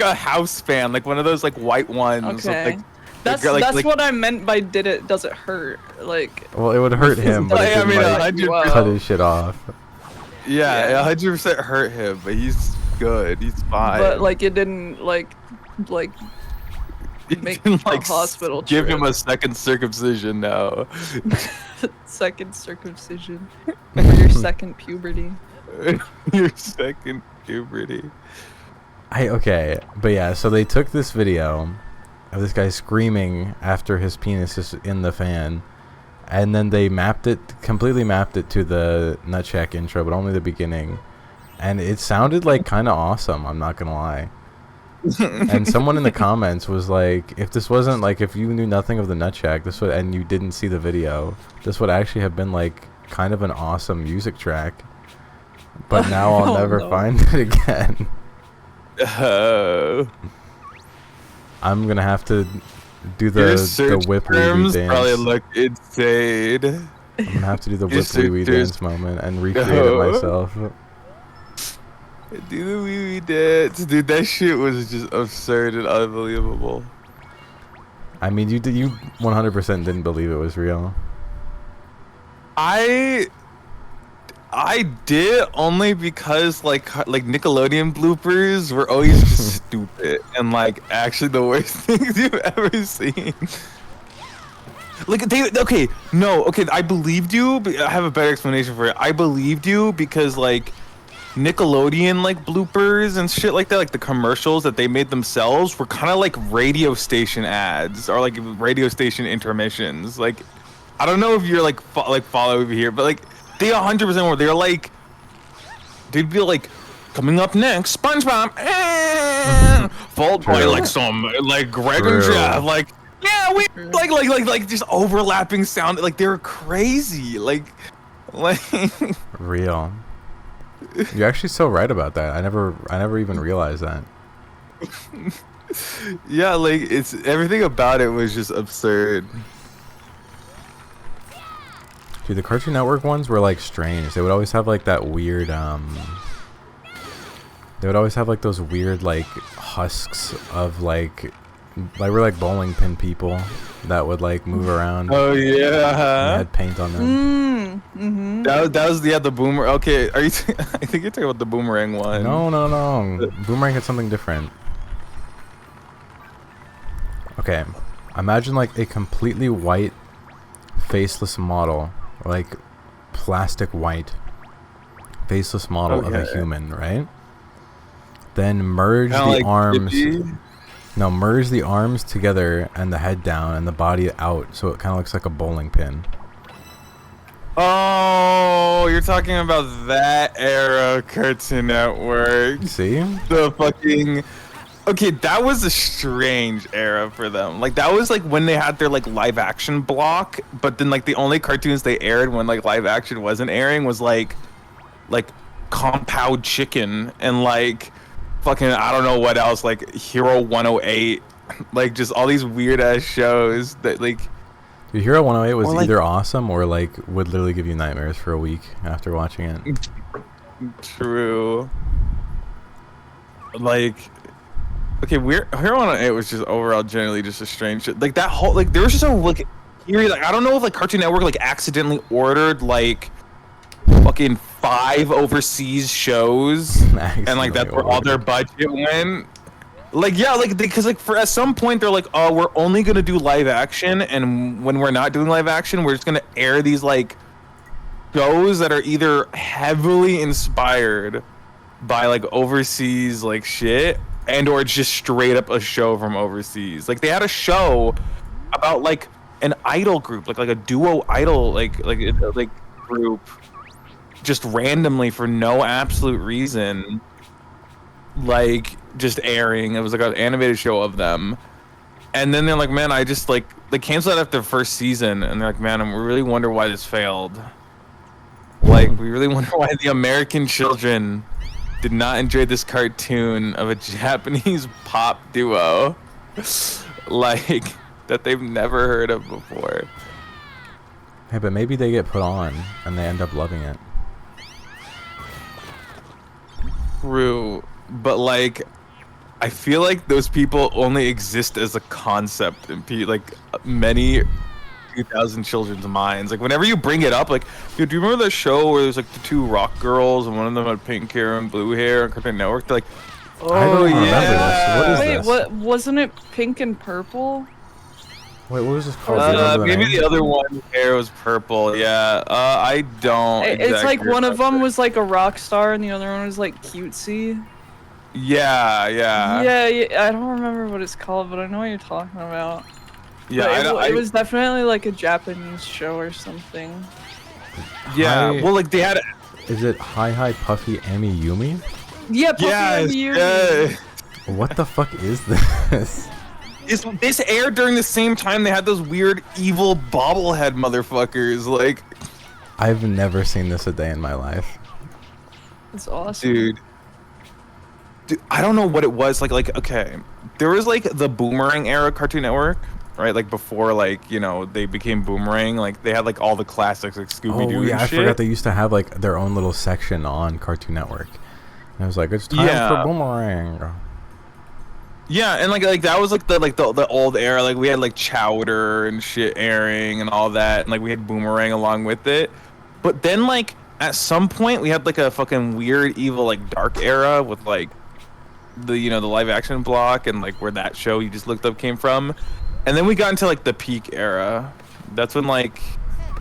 a house fan, like one of those like white ones with Okay. like. That's what I meant by does it hurt? Like, Well, it would hurt him, but it I mean, didn't like 100%. cut his shit off. Yeah, 100% hurt him, but he's good. He's fine. but like it didn't like You make can, a hospital give him trip. a second circumcision now. Second circumcision for your second puberty. Your second puberty. Okay, but yeah, so they took this video of this guy screaming after his penis is in the fan, and then they completely mapped it to the Nutcheck intro, but only the beginning, and it sounded like kind of awesome, I'm not gonna lie. And someone in the comments was like, if this wasn't like, if you knew nothing of the Nutcheck, and you didn't see the video, this would actually have been like kind of an awesome music track, but now I'll never find it again. I'm gonna have to do the whip wee wee dance. Probably look insane. I'm gonna have to do the whip wee wee dance moment and recreate it myself. Do the wee wee dance, dude. That shit was just absurd and unbelievable. I mean, you 100% didn't believe it was real. I did, only because like Nickelodeon bloopers were always just stupid and like actually the worst things you've ever seen. Like I believed you, but I have a better explanation for it. I believed you because like Nickelodeon like bloopers and shit like that, like the commercials that they made themselves were kind of like radio station ads or like radio station intermissions. Like I don't know if you're like follow over here, but like they 100% were. They're like, they'd be like, coming up next, SpongeBob, followed by like some like Greg and Jeff, like yeah, we like just overlapping sound, like they were crazy, like real. You're actually so right about that. I never even realized that. Yeah, like it's everything about it was just absurd. Dude, the Cartoon Network ones were like strange. They would always have like that weird they would always have like those weird like husks of like were like bowling pin people that would like move around. Oh yeah. And had paint on them. Mm-hmm. That was the boomer. Okay, are you? I think you're talking about the boomerang one. No. Boomerang had something different. Okay, imagine like a completely white, faceless model, like plastic white, faceless model of a human, right? Then merge Kinda the like arms. Dippy? No, merge the arms together and the head down and the body out, so it kind of looks like a bowling pin. Oh, you're talking about that era Cartoon Network. See? The fucking... Okay, that was a strange era for them. Like, that was like when they had their like live action block, but then like the only cartoons they aired when like live action wasn't airing was like Compound Chicken and like fucking I don't know what else, like Hero 108, like just all these weird ass shows that like. Dude, Hero 108 was like, either awesome or like would literally give you nightmares for a week after watching it. True. Like, okay, Hero 108 was just overall generally just a strange shit. Like that whole like there was just a like eerie, like I don't know if like Cartoon Network like accidentally ordered like fucking 5 overseas shows and like that's where all their budget went. Like yeah, like because like for at some point they're like, oh, we're only gonna do live action, and when we're not doing live action, we're just gonna air these like shows that are either heavily inspired by like overseas like shit, and or it's just straight up a show from overseas. Like they had a show about like an idol group, like a duo idol like group, just randomly for no absolute reason. Like just airing. It was like an animated show of them, and then they're like, man, I just like they canceled it after the first season, and they're like, man, we really wonder why this failed. Like we really wonder why the American children did not enjoy this cartoon of a Japanese pop duo like that they've never heard of before. Hey, but maybe they get put on and they end up loving it. True. But like I feel like those people only exist as a concept in like many 2000 children's minds. Like whenever you bring it up, like, dude, do you remember the show where there's like the two rock girls and one of them had pink hair and blue hair on Cartoon Network? They're like, oh I don't remember yeah. this. What is Wait, this? what wasn't it pink and purple? Wait, what was this called? Do you remember the Maybe name? the other one hair was purple. Yeah, I don't. It's like exactly one of them remember. was like a rock star and the other one was like cutesy. Yeah. Yeah, I don't remember what it's called, but I know what you're talking about. Yeah, But it was definitely like a Japanese show or something. yeah. Hi- Well, like they had. Is it Hi Hi Puffy Ami Yumi? Yeah, Puffy Yes. and Yuri. Yeah. What the fuck is this? This aired during the same time they had those weird evil bobblehead motherfuckers. Like, I've never seen this a day in my life. It's awesome. dude, I don't know what it was. Like okay, there was like the Boomerang era Cartoon Network, right? Like before, like, you know, they became Boomerang. Like they had like all the classics, like Scooby Doo. Oh yeah, and I shit. forgot they used to have like their own little section on Cartoon Network. And I was like, it's time Yeah. for Boomerang. Yeah, and like that was like the old era. Like we had like Chowder and shit airing and all that, and like we had Boomerang along with it. But then like at some point we had like a fucking weird evil like dark era with like the, you know, the live action block and like where that show you just looked up came from. And then we got into like the peak era. That's when like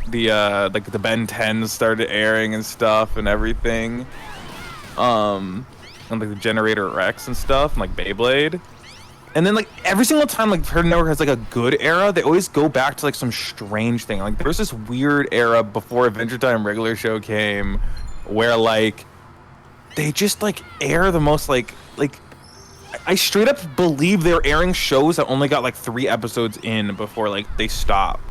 the Ben 10s started airing and stuff and everything. And like the Generator Rex and stuff and like Beyblade. And then like every single time like Cartoon Network has like a good era, they always go back to like some strange thing. Like there was this weird era before Adventure Time regular show came where like they just like air the most like I straight up believe they're airing shows that only got like 3 episodes in before like they stopped.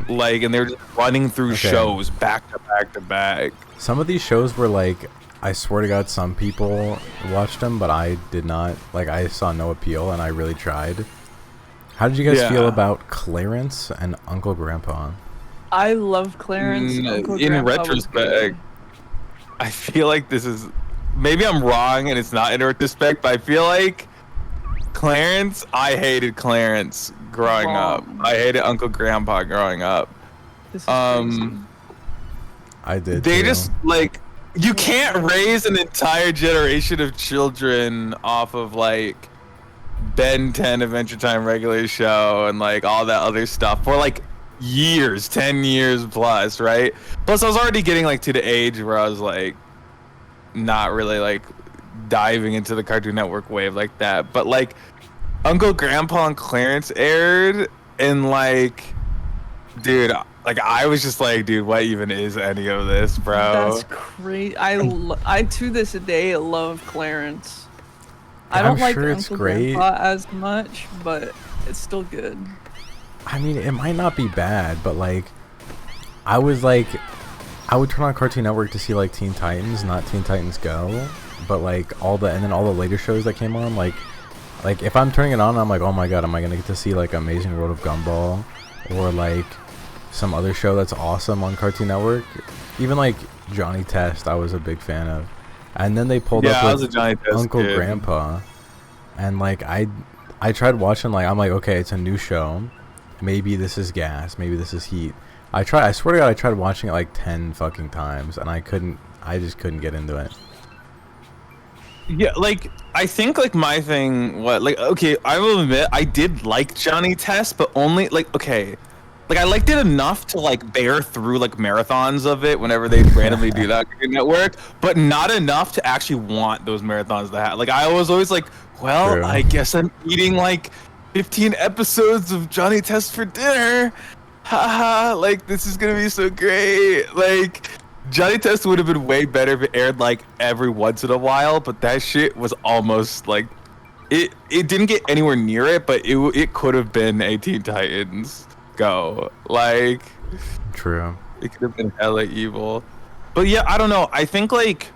Like, and they're just running through Okay. shows back to back to back. Some of these shows were like, I swear to God, some people watched them, but I did not. Like, I saw no appeal, and I really tried. How did you guys feel Yeah. about Clarence and Uncle Grandpa? I love Clarence. Uncle In Grandpa was retrospect, good. I feel like this is, maybe I'm wrong and it's not in retrospect, but I feel like Clarence, I hated Clarence growing up. Wrong. I hated Uncle Grandpa growing up. This is I did. They too. just like, you can't raise an entire generation of children off of like Ben 10 Adventure Time regular show and like all that other stuff for like years, 10 years plus, right? Plus I was already getting like to the age where I was like not really like diving into the Cartoon Network wave like that. But like Uncle Grandpa and Clarence aired and like, dude, like I was just like, dude, what even is any of this, bro? That's crazy. I to this day love Clarence. I I'm don't like sure it's Uncle great. Grandpa as much, but it's still good. I mean, it might not be bad, but like, I would turn on Cartoon Network to see like Teen Titans, not Teen Titans Go, but like all the later shows that came on, like if I'm turning it on, I'm like, oh my god, am I gonna get to see like Amazing World of Gumball, or like some other show that's awesome on Cartoon Network? Even like Johnny Test, I was a big fan of, and then they pulled Yeah, up I with was a Johnny Test Uncle kid. Grandpa, and like I tried watching, like I'm like, okay, it's a new show. Maybe this is gas. Maybe this is heat. I swear to God, I tried watching it like 10 fucking times, and I just couldn't get into it. Yeah, like I think like my thing, okay, I will admit I did like Johnny Test, but only like, okay, like I liked it enough to like bear through like marathons of it whenever they randomly do that Cartoon Network, but not enough to actually want those marathons to happen. Like I was always like, well, True. I guess I'm eating like 15 episodes of Johnny Test for dinner. Haha, like this is gonna be so great. Like Johnny Test would have been way better if it aired like every once in a while, but that shit was almost like it didn't get anywhere near it, but it could have been a Teen Titans Go. Like True. it could have been hella evil. But yeah, I don't know. I think like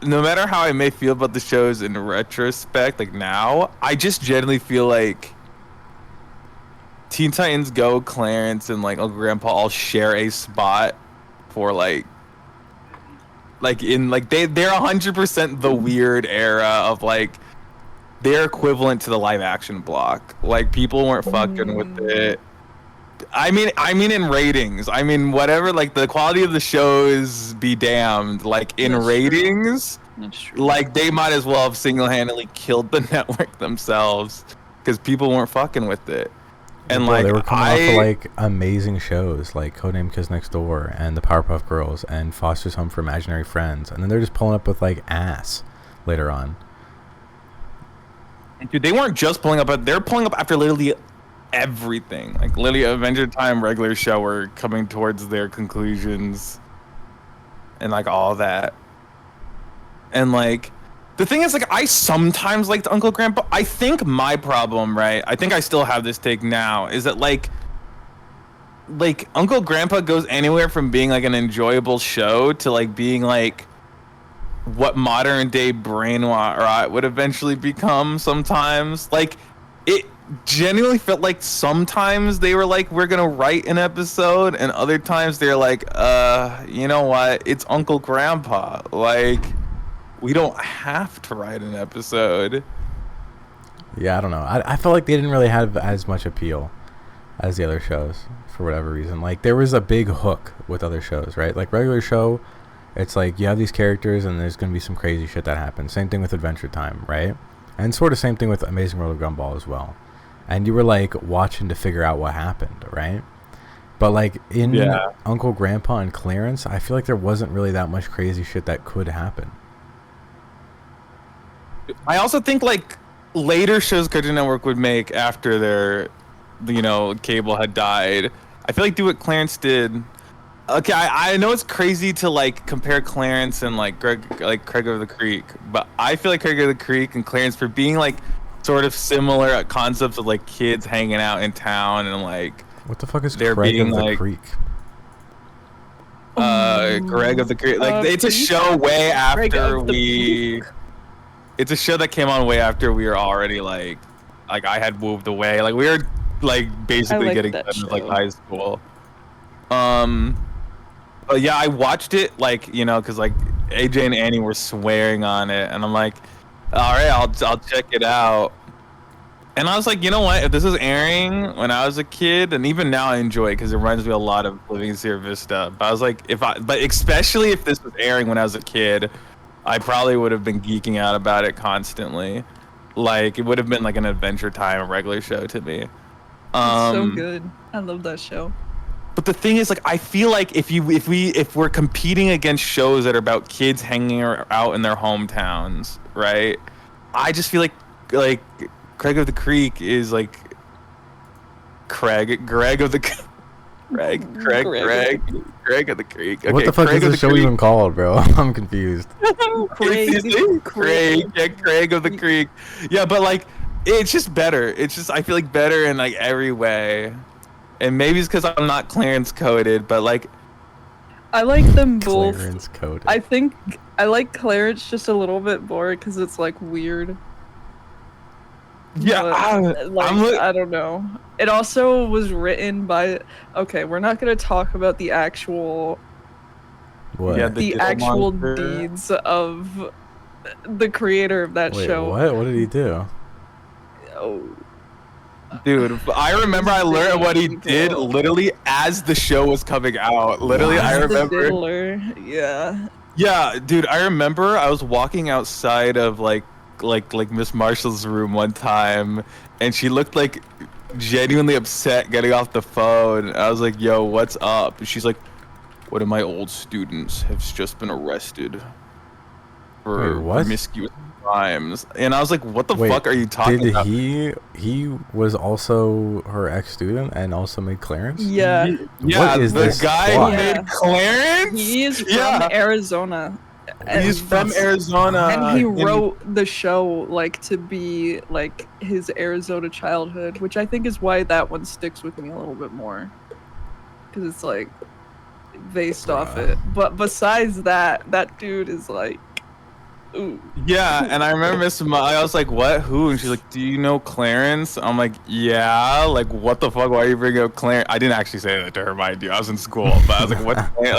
no matter how I may feel about the shows in retrospect, like now, I just generally feel like Teen Titans Go, Clarence, and like Uncle Grandpa all share a spot for like Like in like they're 100% the weird era of like they're equivalent to the live action block. Like people weren't fucking with it. I mean in ratings. I mean whatever. Like the quality of the shows be damned. Like in That's true. ratings, That's true. like they might as well have single-handedly killed the network themselves because people weren't fucking with it. And Bro, like they were coming off of like amazing shows like Codename Kids Next Door and the Powerpuff Girls and Foster's Home for Imaginary Friends, and then they're just pulling up with like ass later on. dude, they weren't just pulling up, but they're pulling up after literally everything. Like literally Adventure Time, regular show were coming towards their conclusions and like all that. And like the thing is, like, I sometimes liked Uncle Grandpa. I think my problem, right? I think I still have this take now, is that like Uncle Grandpa goes anywhere from being like an enjoyable show to like being like what modern day brainwash would eventually become sometimes. Like it genuinely felt like sometimes they were like, we're gonna write an episode, and other times they're like, you know what, it's Uncle Grandpa, like we don't have to write an episode. Yeah, I don't know. I felt like they didn't really have as much appeal as the other shows for whatever reason. Like there was a big hook with other shows, right? Like regular show, it's like you have these characters and there's gonna be some crazy shit that happens. Same thing with Adventure Time, right? And sort of same thing with Amazing World of Gumball as well. And you were like watching to figure out what happened, right? But like in Uncle Grandpa and Clarence, I feel like there wasn't really that much crazy shit that could happen. I also think like later shows Cartoon Network would make after their, you know, cable had died, I feel like do what Clarence did. Okay, I know it's crazy to like compare Clarence and like Craig of the Creek, but I feel like Craig of the Creek and Clarence, for being like sort of similar concepts of like kids hanging out in town and like What the fuck is they're Craig being of the like Creek? Greg of the Creek, like it's a show way after we. It's a show that came on way after we were already like I had moved away. Like we were like basically getting done with like high school. But yeah, I watched it like, you know, because like AJ and Annie were swearing on it, and I'm like, all right, I'll check it out. And I was like, you know what? If this was airing when I was a kid, and even now I enjoy it because it reminds me a lot of Living in Sierra Vista. But I was like, but especially if this was airing when I was a kid, I probably would have been geeking out about it constantly. Like it would have been like an Adventure Time regular show to me. It's so good. I love that show. But the thing is, like, I feel like if we're competing against shows that are about kids hanging out in their hometowns, right? I just feel like Craig of the Creek is like Greg of the Greg of the Creek. Okay, what the fuck Craig is this show even called, bro? I'm confused. Craig of the Creek. Yeah, but like it's just better. It's just, I feel like better in like every way. And maybe it's because I'm not Clarence coded, but like I like them both. Clarence coded. I think I like Clarence just a little bit more because it's like weird. Yeah, I don't know. It also was written by. Okay, we're not gonna talk about the actual. What? Yeah, the actual deeds of the creator of that show. What did he do? Oh. Dude, I remember I learned what he did literally as the show was coming out. Literally, I remember. Yeah. Yeah, dude, I remember I was walking outside of like Miss Marshall's room one time, and she looked like genuinely upset getting off the phone. I was like, "Yo, what's up?" And she's like, "One of my old students has just been arrested for promiscuous crimes." And I was like, "What the fuck are you talking about?" He was also her ex-student and also made Clarence? Yeah. Yeah, the guy who made Clarence? He is from Arizona. He's from Arizona. And he wrote the show like to be like his Arizona childhood, which I think is why that one sticks with me a little bit more. Because it's like based off it. But besides that, that dude is like, ooh. Yeah, and I remember I was like, what? Who? And she's like, do you know Clarence? I'm like, yeah. Like, what the fuck? Why are you bringing up Clarence? I didn't actually say that to her, mind you. I was in school, but I was like, what?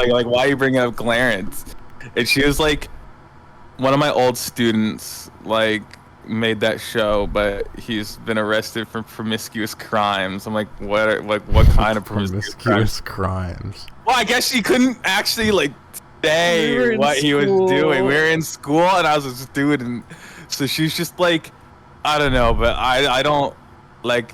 Like, why are you bringing up Clarence? And she was like, one of my old students, like, made that show, but he's been arrested for promiscuous crimes. I'm like, what kind of promiscuous crimes? Well, I guess she couldn't actually like We were say in what he was school. doing. We were in school, and I was a student, so she's just like, I don't know, but I don't like.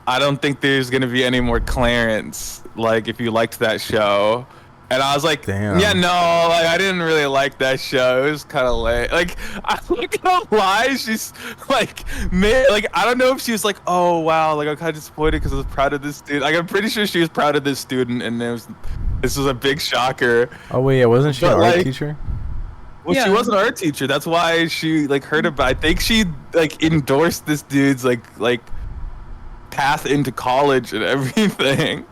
I don't think there's gonna be any more Clarence. Like, if you liked that show. And I was like, Damn. yeah, no, like, I didn't really like that show. It was kind of late. Like, I'm not gonna lie, she's like, I don't know if she was like, oh wow, like I'm kind of disappointed because I was proud of this student. Like, I'm pretty sure she was proud of this student, and this was a big shocker. Oh wait, yeah, wasn't she But, an art like, teacher? Well, she Yeah. was an art teacher. That's why she like heard about. I think she like endorsed this dude's like path into college and everything.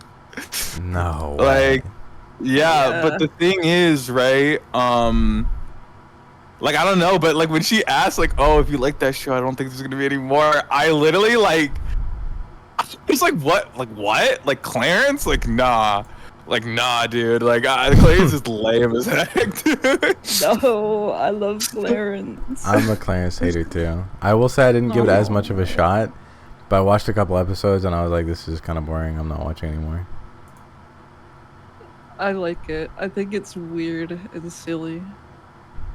No. Like, way. yeah, but Yeah. the thing is, right? Like, I don't know, but like when she asked, like, oh, if you like that show, I don't think there's gonna be any more. I literally like, it's like what, like Clarence, like nah, dude, like Clarence is lame as heck, dude. No, I love Clarence. I'm a Clarence hater too. I will say I didn't give it as much of a shot, but I watched a couple episodes and I was like, this is kind of boring. I'm not watching anymore. I like it. I think it's weird and silly.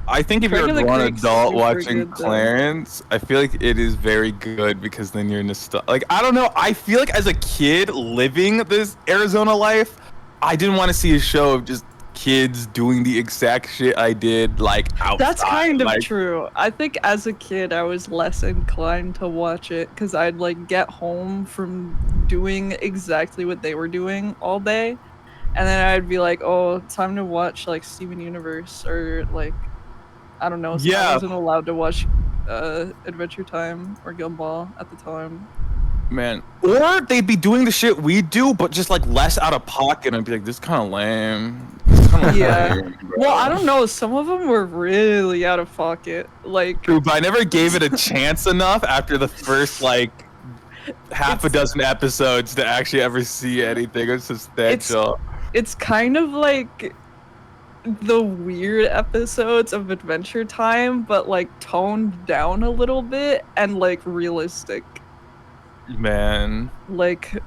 I think if you're a Craig of the grown Creek's adult super watching good, though. Clarence, I feel like it is very good because then you're nostalgic. Like, I don't know. I feel like as a kid living this Arizona life, I didn't want to see a show of just kids doing the exact shit I did, like, outside. That's kind of like, true. I think as a kid, I was less inclined to watch it because I'd like get home from doing exactly what they were doing all day, and then I'd be like, "Oh, time to watch like Steven Universe," or like, I don't know. So Yeah. I wasn't allowed to watch Adventure Time or Gumball at the time. Man. Or they'd be doing the shit we do, but just like less out of pocket. I'd be like, this kind of lame. This kinda Yeah. lame, bro." Well, I don't know. Some of them were really out of pocket. Like, True, but I never gave it a chance enough after the first like half a dozen episodes to actually ever see anything substantial. it's kind of like the weird episodes of Adventure Time, but like toned down a little bit and like realistic. Man. Like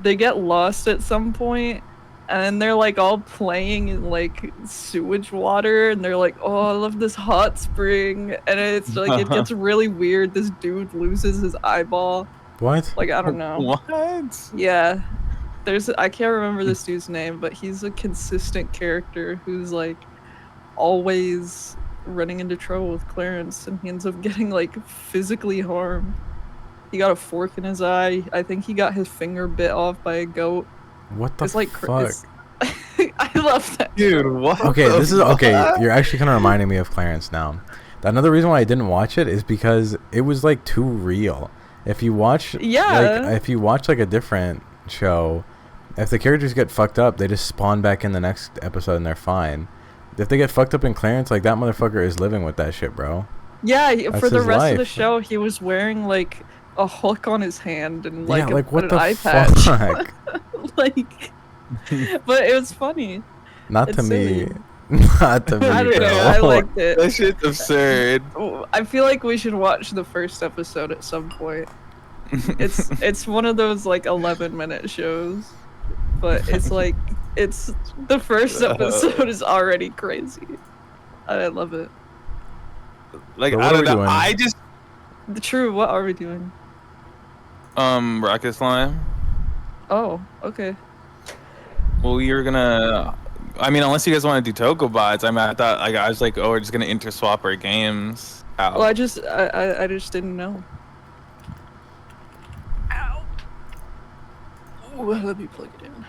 they get lost at some point and then they're like all playing in like sewage water and they're like, oh, I love this hot spring, and it's like it gets really weird. This dude loses his eyeball. What? Like, I don't know. What? Yeah. I can't remember this dude's name, but he's a consistent character who's like always running into trouble with Clarence, and he ends up getting like physically harmed. He got a fork in his eye. I think he got his finger bit off by a goat. What the It's like fuck? it's- I love that. Dude, what? Okay, the this is okay. fuck? You're actually kind of reminding me of Clarence now. Another reason why I didn't watch it is because it was like too real. If you watch, Yeah. like, if you watch like a different show, if the characters get fucked up, they just spawn back in the next episode and they're fine. If they get fucked up in Clarence, like that motherfucker is living with that shit, bro. Yeah, That's for the his rest of the life. show, he was wearing like a hook on his hand and like, yeah, like what an the eye patch. fuck? Like, but it was funny. Not It's to me. silly. Not to me. I don't know. bro. I liked it. That shit's absurd. I feel like we should watch the first episode at some point. It's one of those like 11-minute shows, but it's like it's the first episode is already crazy. I love it. Like, So what I are don't we know. doing? I just True. What are we doing? Rocket Slime. Oh, okay. Well, you're gonna. I mean, unless you guys want to do Tokobots, I mean, I thought like I was like, oh, we're just gonna interswap our games. Out. Well, I just didn't know. Ow. Ooh, let me plug it in.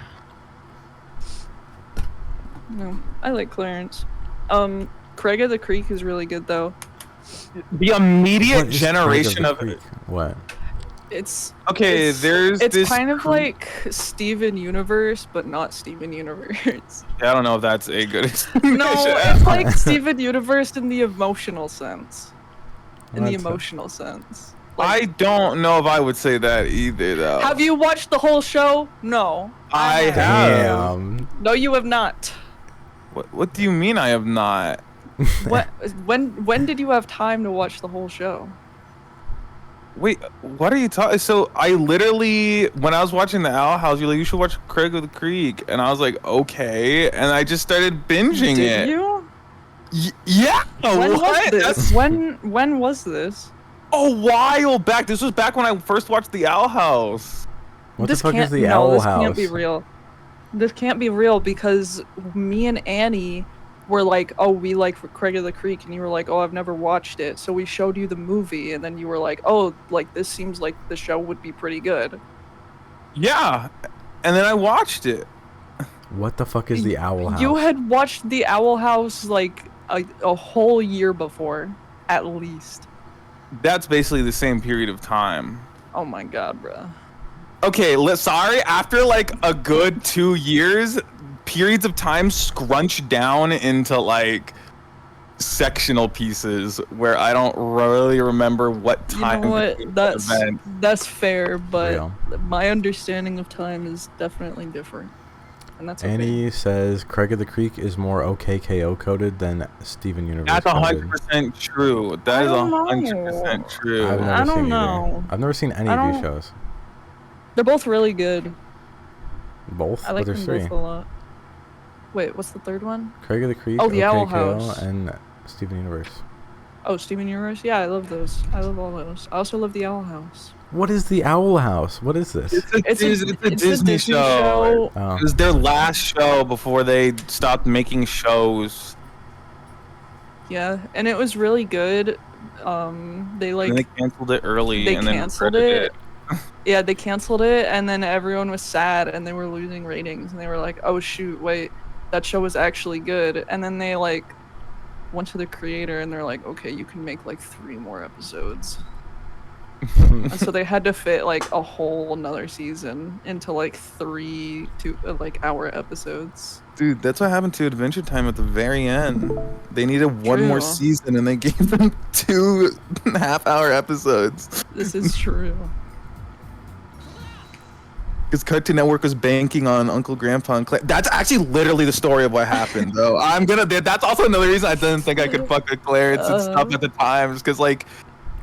No, I like Clarence. Craig of the Creek is really good though. The immediate What is Craig generation the of Creek? What? It's okay, there's it's this kind of like Steven Universe, but not Steven Universe. I don't know if that's a good explanation. No, it's like Steven Universe in the emotional sense. In the What's that? emotional sense. I Like, don't know if I would say that either, though. have you watched the whole show? No. I haven't. have. Damn. No, you have not. What do you mean I have not? What? When did you have time to watch the whole show? Wait, what are you talking? So I literally, when I was watching the Owl House, you're like, you should watch Craig of the Creek, and I was like, okay, and I just started binging Did it. you? Yeah. When was What? this? That's When was this? a while back. This was back when I first watched the Owl House. What this the fuck can't, is the no, Owl this House? can't be real. This can't be real because me and Annie were like, oh, we like Craig of the Creek, and you were like, oh, I've never watched it. So we showed you the movie, and then you were like, oh, like this seems like the show would be pretty good. Yeah, and then I watched it. What the fuck is the Owl House? You had watched the Owl House like a whole year before, at least. That's basically the same period of time. Oh my god, bruh. Okay, sorry. After like a good 2 years, periods of time scrunched down into like sectional pieces where I don't really remember what time. You know what? between the events. That's fair, but Real. my understanding of time is definitely different, and that's okay. Annie says Craig of the Creek is more OKKO coded than Steven Universe. That's coded. 100% true. That I is don't 100% know. true. I've never I don't seen know. either. I've never seen any I of these don't- shows. They're both really good. Both? I like But them there's three. both a lot. Wait, what's the third one? Craig of the Creek, Oh, the Owl OKKO, House. and Steven Universe. Oh, Steven Universe? Yeah, I love those. I love all those. I also love the Owl House. What is the Owl House? What is this? It's a Disney show. Oh. It was their last show before they stopped making shows. Yeah, and it was really good. They like And they canceled it early. they and then canceled regretted it. Yeah, they canceled it, and then everyone was sad, and they were losing ratings, and they were like, "Oh shoot, wait, that show was actually good." And then they like went to the creator, and they're like, "Okay, you can make like 3 more episodes." And so they had to fit like a whole another season into like 3 hour episodes. Dude, that's what happened to Adventure Time at the very end. They needed one more True. season, and they gave them 2.5-hour episodes. This is true. Because Cartoon Network was banking on Uncle Grandpa and Claire. That's actually literally the story of what happened, though. That's also another reason I didn't think I could fuck with Clarence and stuff at the time, because like,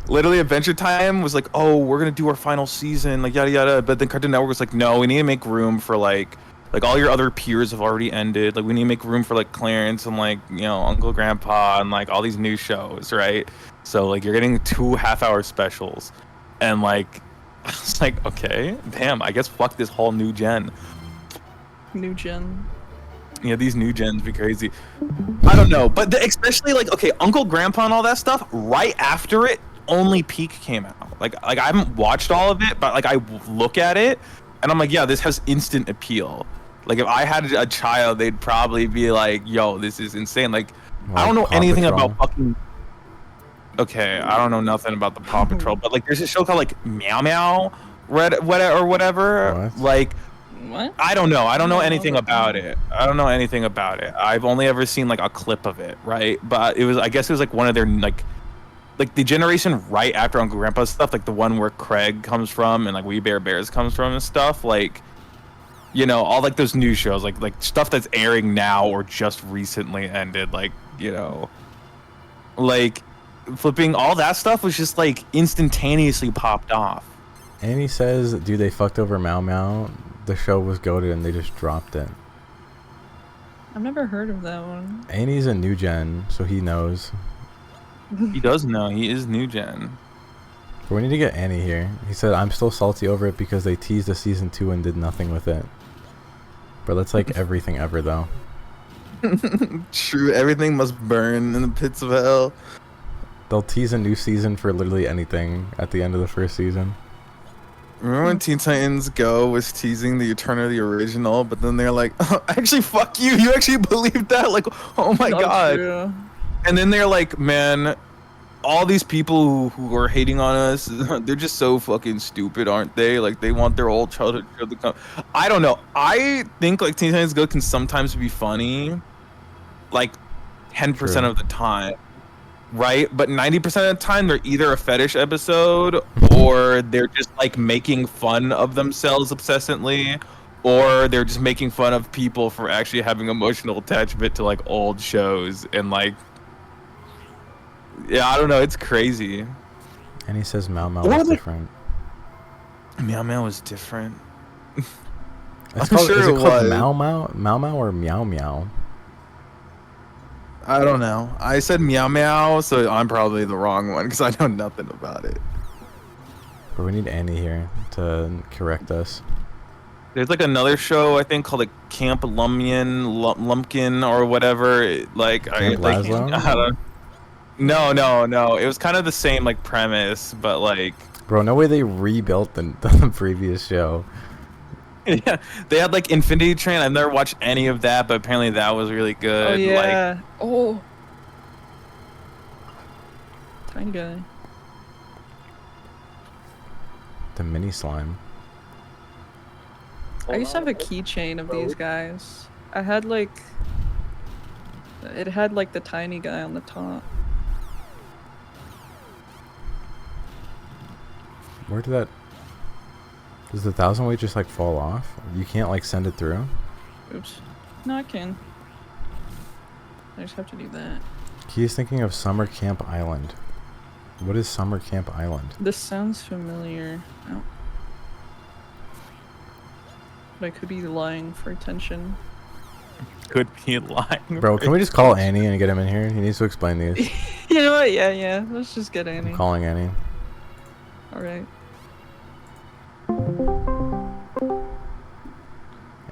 literally Adventure Time was like, oh, we're gonna do our final season, like yada yada. But then Cartoon Network was like, no, we need to make room for like all your other peers have already ended. Like we need to make room for like Clarence and like, you know, Uncle Grandpa and like all these new shows, right? So like you're getting 2 half-hour specials, and like. I was like, okay, damn, I guess fuck this whole new gen. New gen. Yeah, these new gens be crazy. I don't know, but especially like, okay, Uncle Grandpa and all that stuff, right after it, only Peak came out. Like I haven't watched all of it, but like I look at it, and I'm like, yeah, this has instant appeal. Like if I had a child, they'd probably be like, yo, this is insane. Like I don't know Paw anything Patrol. about fucking... Okay, I don't know nothing about the Paw Patrol, but like there's a show called like Meow Meow, or whatever. What? Like What? I don't know. I don't know I don't know anything about about it. I don't know anything about it. I've only ever seen like a clip of it, right? But it was, I guess it was like one of their like the generation right after Uncle Grandpa's stuff, like the one where Craig comes from and like We Bare Bears comes from and stuff. Like, you know, all like those new shows, like stuff that's airing now or just recently ended, like, you know, like flipping all that stuff was just like instantaneously popped off. Annie says, dude, they fucked over Mau Mau. The show was goated and they just dropped it. I've never heard of that one. Annie's a new gen, so he knows. He does know. He is new gen. But we need to get Annie here. He said, I'm still salty over it because they teased a season 2 and did nothing with it. But that's like everything ever, though. True. Everything must burn in the pits of hell. They'll tease a new season for literally anything at the end of the first season. Remember when Teen Titans Go was teasing the return of the original, but then they're like, oh, actually, fuck you. You actually believe that? Like, oh my Oh, god. true. And then they're like, man, all these people who are hating on us, they're just so fucking stupid, aren't they? Like, they want their old childhood show to come. I don't know. I think like Teen Titans Go can sometimes be funny, like 10% True. of the time. Right, but 90% of the time they're either a fetish episode or they're just like making fun of themselves obsessively, or they're just making fun of people for actually having emotional attachment to like old shows and like, yeah, I don't know, it's crazy. And he says Mao Mao What was the- different. Meow Meow was different. It's I'm called, sure is it it called was. Mao Mao? Mao Mao or Meow Meow? I don't know. I said Meow Meow, so I'm probably the wrong one because I know nothing about it. But we need Annie here to correct us. There's like another show I think called like Camp Lumpkin or whatever. Like Camp like Laszlo? I don't. No. It was kind of the same like premise, but like Bro, no way they rebuilt the previous show. yeah, they had like Infinity Train. I've never watched any of that, but apparently that was really good. Oh Like, yeah. Oh. Tiny guy. The mini slime. I used to have a keychain of these guys. I had like. It had like the tiny guy on the top. Where did that... Does the 1000 weight just like fall off? You can't like send it through? Oops. No, I can. I just have to do that. He is thinking of Summer Camp Island. What is Summer Camp Island? This sounds familiar. Oh. But I could be lying for attention. could be lying. Bro, can we just call Annie and get him in here? He needs to explain these. You know what? Yeah. Let's just get Annie. I'm calling Annie. Alright.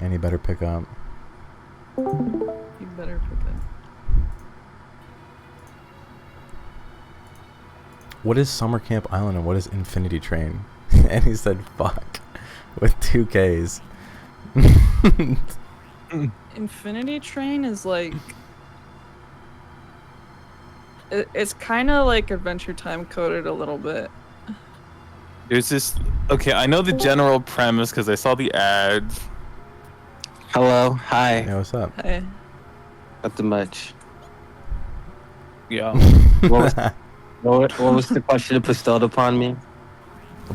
Annie better pick up. You better pick it. What is Summer Camp Island and what is Infinity Train? And he said fuck with 2 Ks. Infinity Train is like. It's kind of like Adventure Time coded a little bit. There's this. Okay, I know the general premise because I saw the ads. Hello, hi. Yeah, what's up? Hey. Nothing much. Yeah. What was the question bestowed upon me?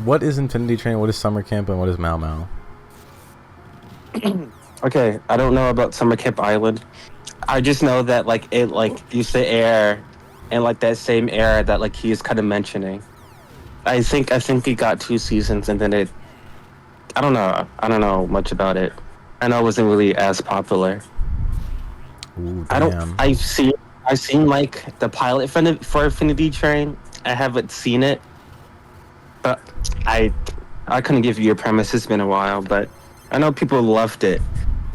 What is Infinity Train? What is Summer Camp? And what is Mao Mao? Okay, I don't know about Summer Camp Island. I just know that like it like used to air in like that same era that like he is kind of mentioning. I think he got 2 seasons and then it. I don't know much about it. I know it wasn't really as popular. Ooh, I damn. don't. I've seen like the pilot for Infinity Train. I haven't seen it, but I couldn't give you a premise. It's been a while, but I know people loved it.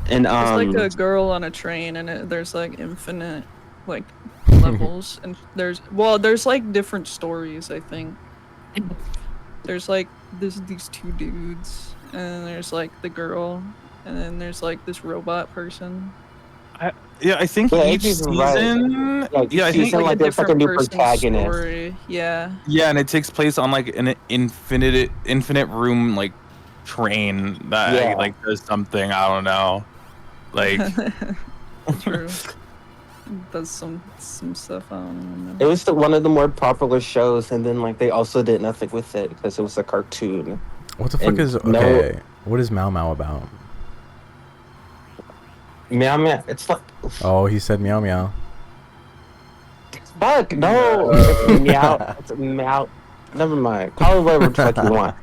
And It's like a girl on a train, and there's like infinite like levels, and there's like different stories. I think there's like these 2 dudes, and there's like the girl, and then there's like this robot person. Yeah, I think Yeah, each you're season. right. Yeah, I think. season, like, there's like a different new person's protagonist. story. Yeah. Yeah, and it takes place on like an infinite room like train that Yeah. like does something. I don't know. Like True. Does some stuff. I don't It remember. was one of the more popular shows, and then like they also did nothing with it because it was a cartoon. What the fuck and is... no- Okay, what is Mao Mao about? Meow meow. It's like Oh, he said meow meow. fuck no. It's meow. It's meow. Never mind. Call it whatever the fuck you want.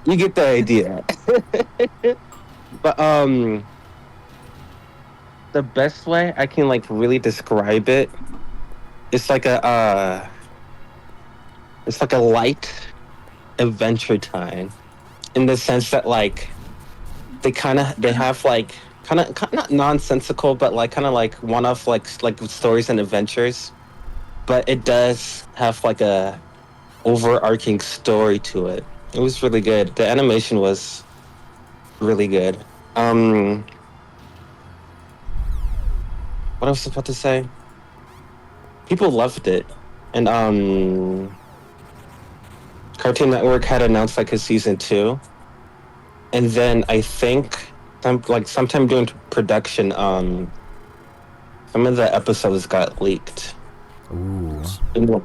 You get the idea. But the best way I can like really describe it, it's like a light Adventure Time, in the sense that like they have like kind of not nonsensical, but like kind of like one-off like stories and adventures, but it does have like a overarching story to it. It was really good. The animation was really good. What I was about to say? People loved it, and Cartoon Network had announced like a season 2, and then I think sometime during production, some of the episodes got leaked, Ooh. and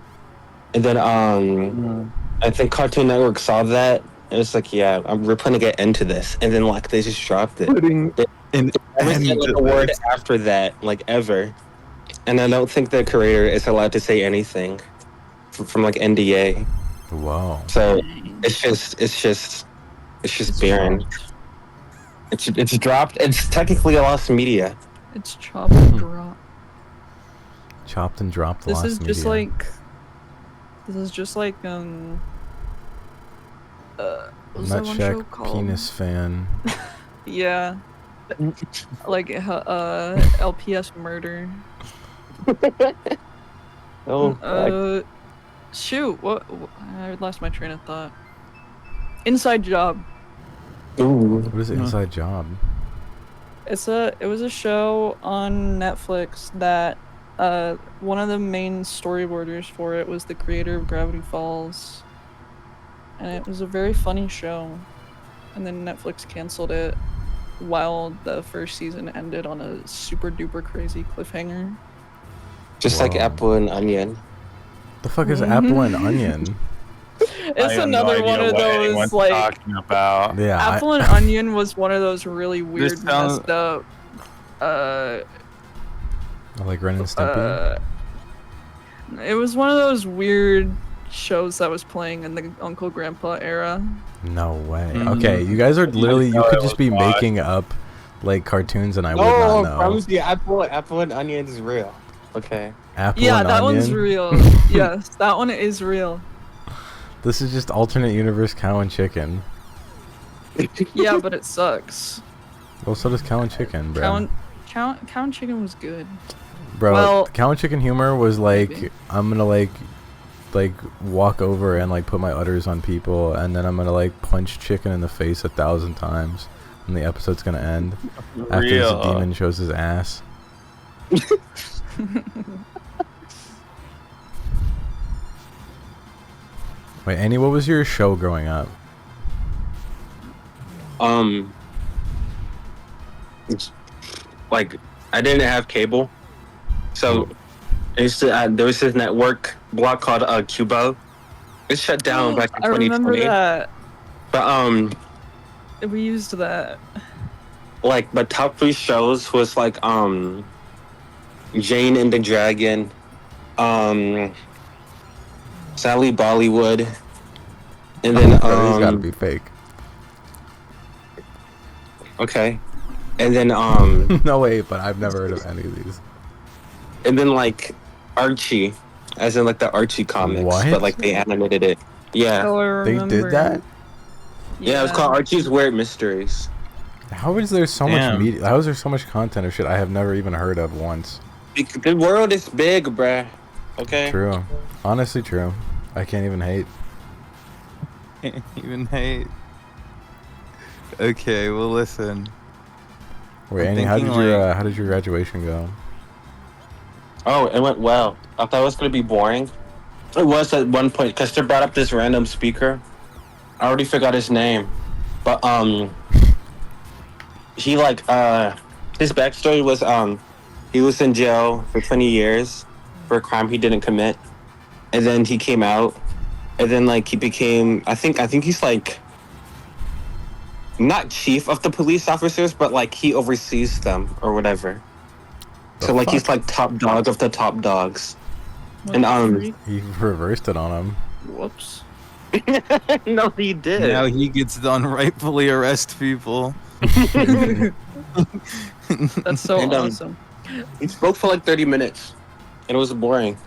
then I think Cartoon Network saw that It was like, yeah, we're putting to get into this, and then like they just dropped it. Putting an Never end said like to a word this. after that, like ever. And I don't think the creator is allowed to say anything from like NDA. Whoa. So Dang. it's just It's barren. dropped. It's dropped. It's technically a lost media. It's chopped and dropped. Chopped and dropped. This lost is just media. like. This is just like what was that one show Nutcheck called? penis fan. Yeah. Like LPS murder. Oh, Shoot, what? I lost my train of thought. Inside Job. ooh. What is Inside Job? It was a show on Netflix that one of the main storyboarders for it was the creator of Gravity Falls. And it was a very funny show. And then Netflix canceled it while the first season ended on a super duper crazy cliffhanger. Just like Whoa. Apple and Onion. The fuck is Apple and Onion? It's another one of those like talking about. Yeah. Apple and Onion was one of those really weird, sounds- messed up. Like Ren and Stimpy. It was one of those weird shows that was playing in the Uncle Grandpa era. No way. Mhm. Okay, you guys are literally. You know could it just was be watched. making up like cartoons, and I would No, not I know. promise you, Apple and Onion is real. Okay. Apple Yeah, and that Onion. one's real. Yes, that one is real. This is just alternate universe Cow and Chicken. Yeah, but it sucks. Well, so does Cow and Chicken, bro. Cow and Chicken was good. Bro, well, Cow and Chicken humor was like, maybe. I'm gonna like walk over and like put my udders on people, and then I'm gonna like punch chicken in the face 1,000 times, and the episode's gonna end after this Real. demon shows his ass. Wait, Annie, what was your show growing up? It's like I didn't have cable, so I used to, there was this network block called Cubo. It shut down back in I remember 2020. that. But We used that. like the top 3 shows was like Jane and the Dragon, Sally Bollywood, and then Bro, these gotta be fake. okay, and then No way, but I've never heard of any of these. and then like Archie, as in like the Archie comics, What? but like they animated it. Yeah, Oh, I They remember. did that? yeah, it was called Archie's Weird Mysteries. How is there so much Damn. media? How is there so much content of shit I have never even heard of once? The world is big, bruh. Okay. True. Honestly, true. I can't even hate. Can't even hate. Okay, well listen. Wait, I'm Annie, how thinking, how did your graduation go? Oh, it went well. I thought it was gonna be boring. It was at one point because they brought up this random speaker. I already forgot his name, but he like his backstory was he was in jail for 20 years for a crime he didn't commit, and then he came out, and then like he became I think he's like not chief of the police officers, but like he oversees them or whatever. The So like fuck? he's like top dog of the top dogs. What And, the freak? He reversed it on him. Whoops. No, he did. Now he gets to unrightfully arrest people. That's so And, awesome. He spoke for like 30 minutes, and it was boring.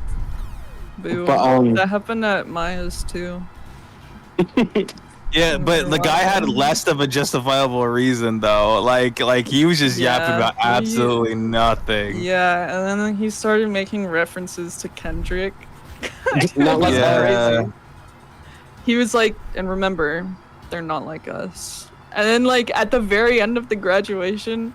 Boo. but, That happened at Maya's too. Yeah, but the guy had less of a justifiable reason though. Like he was just yapping Yeah, about he- absolutely nothing. Yeah, and then he started making references to Kendrick. Not like Yeah. He was like, and remember, they're not like us. And then like at the very end of the graduation,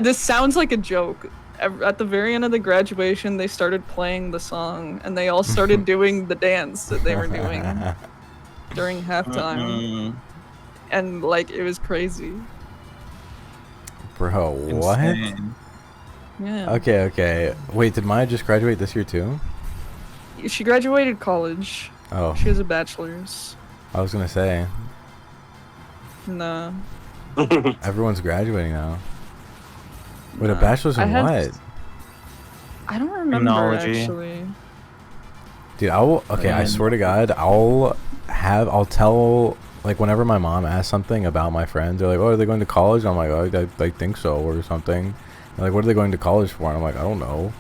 this sounds like a joke. At the very end of the graduation, they started playing the song, and they all started doing the dance that they were doing during halftime, Mm-mm. and like it was crazy. Bro, what? Insane. Yeah. Okay. Wait, did Maya just graduate this year too? She graduated college. Oh, She has a bachelor's. I was gonna say. No. Everyone's graduating now. Wait, a Nah. bachelor's I in had- what? I don't remember Criminology. actually. Dude, I And- swear to God, I'll tell, like, whenever my mom asks something about my friends, they're like, oh, are they going to college? I'm like, oh, I think so, or something. They're like, what are they going to college for? And I'm like, I don't know.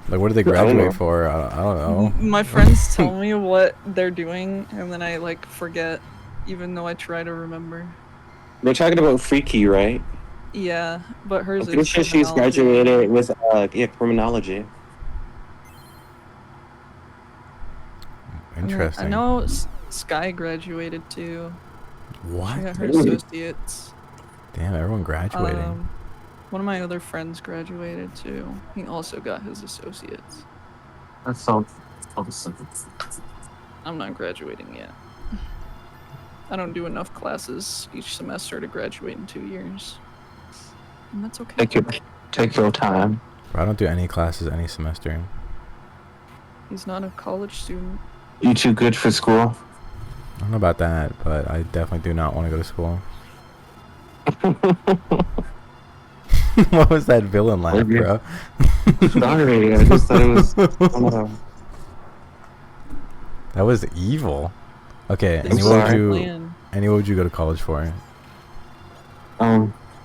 Like, what do they I don't know. graduate for? I don't know. My friends tell me what they're doing, and then I like forget, even though I try to remember. We're talking about Freaky, right? Yeah, but I'm hers pretty is sure she's criminology. graduated with criminology. And then Interesting. I know Sky graduated too. She What? got her associates. Damn, everyone graduating. One of my other friends graduated too. He also got his associates. That sounds. I'm not graduating yet. I don't do enough classes each semester to graduate in 2 years. And that's okay. Take your time. Bro, I don't do any classes any semester. He's not a college student. You too good for school? I don't know about that, but I definitely do not want to go to school. What was that villain laugh, Okay. bro? Sorry, I just thought it was. I don't know. That was evil. Okay, This and is what would our you plan. what would you go to college for?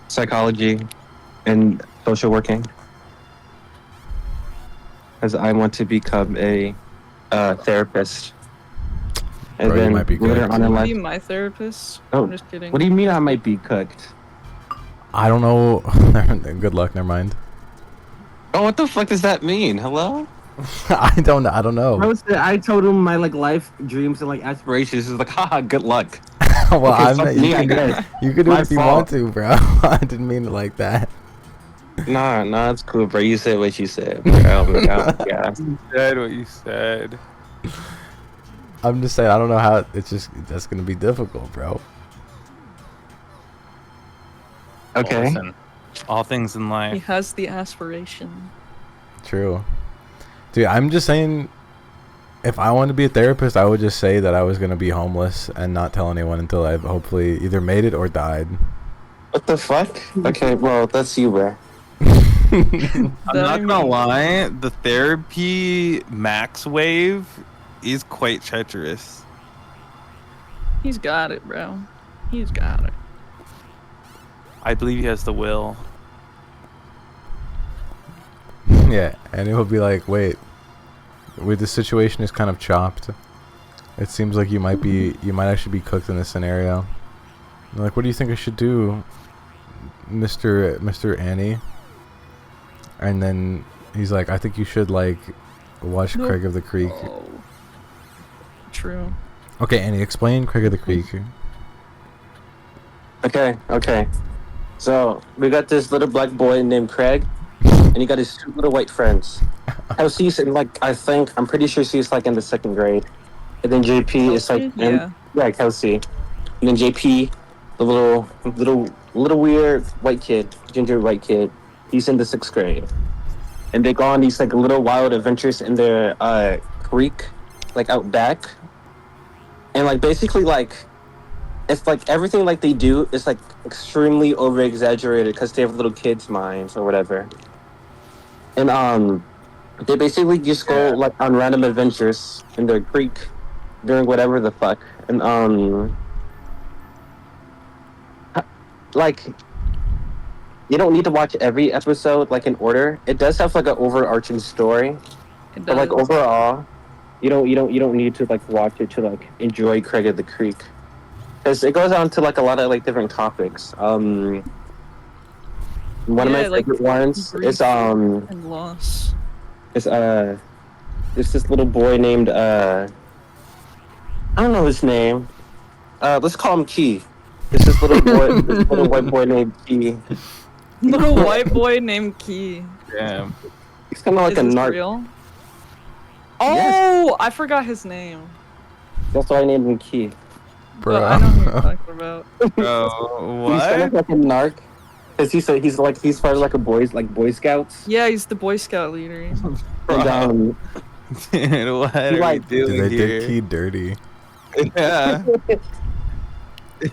Psychology and social working. Because I want to become a therapist. And Bro, you then might be later good. on in Be life. my therapist. Oh, I'm just kidding. What do you mean I might be cooked? I don't know. Good luck. Never mind. Oh, what the fuck does that mean? Hello? I don't know. I told him my like life dreams and like aspirations. He's like, haha, good luck. Well, Okay, I'm fuck not, me, I guess. you can do My it if you fault. want to, bro. I didn't mean it like that. Nah, it's cool, bro. You said what you said, bro. Yeah. You said what you said. I'm just saying, I don't know how. It's just that's gonna be difficult, bro. Okay. Well, listen, all things in He life. has the aspiration. True, dude. I'm just saying, if I wanted to be a therapist, I would just say that I was gonna be homeless and not tell anyone until I've hopefully either made it or died. What the fuck? Okay, well, that's you, bro. I'm That not I gonna mean- lie, the therapy max wave is quite treacherous. He's got it, bro. He's got it. I believe he has the will. Yeah, and it will be like, wait, the situation is kind of chopped. It seems like you might actually be cooked in this scenario. I'm like, what do you think I should do, Mr. Annie? And then he's like, I think you should like watch Nope. Craig of the Creek. Oh. True. Okay, Annie, explain Craig of the Creek. Okay. So we got this little black boy named Craig, and he got his two little white friends. Kelsey's in like I'm pretty sure she's like in the 2nd grade, and then JP is like Yeah. Kelsey, and then JP, the little weird white kid, ginger white kid, he's in the 6th grade, and they go on these like little wild adventures in their creek, like out back, and like basically like. It's like everything like they do is like extremely over exaggerated because they have little kids' minds or whatever. And they basically just go like on random adventures in their creek during whatever the fuck. And like you don't need to watch every episode like in order. It does have like an overarching story, It but like does. overall, you don't need to like watch it to like enjoy Craig of the Creek. Because it goes on to like a lot of like different topics. One of my Yeah, like, favorite ones grief is and loss. it's this little boy named I don't know his name. Let's call him Key. It's this little boy, this little white boy named Key. Little white boy named Key. Damn. He's kind of like Is a this narc. real? Yes. Oh, I forgot his name. That's why I named him Key. But Bro. I know who you're talking about. Bro, He's kind of what? like a narc. Cause he's part of like Boy Scouts. Yeah, he's the Boy Scout leader. And Dude, what are we like- Dude, doing they here? did Key dirty. Yeah.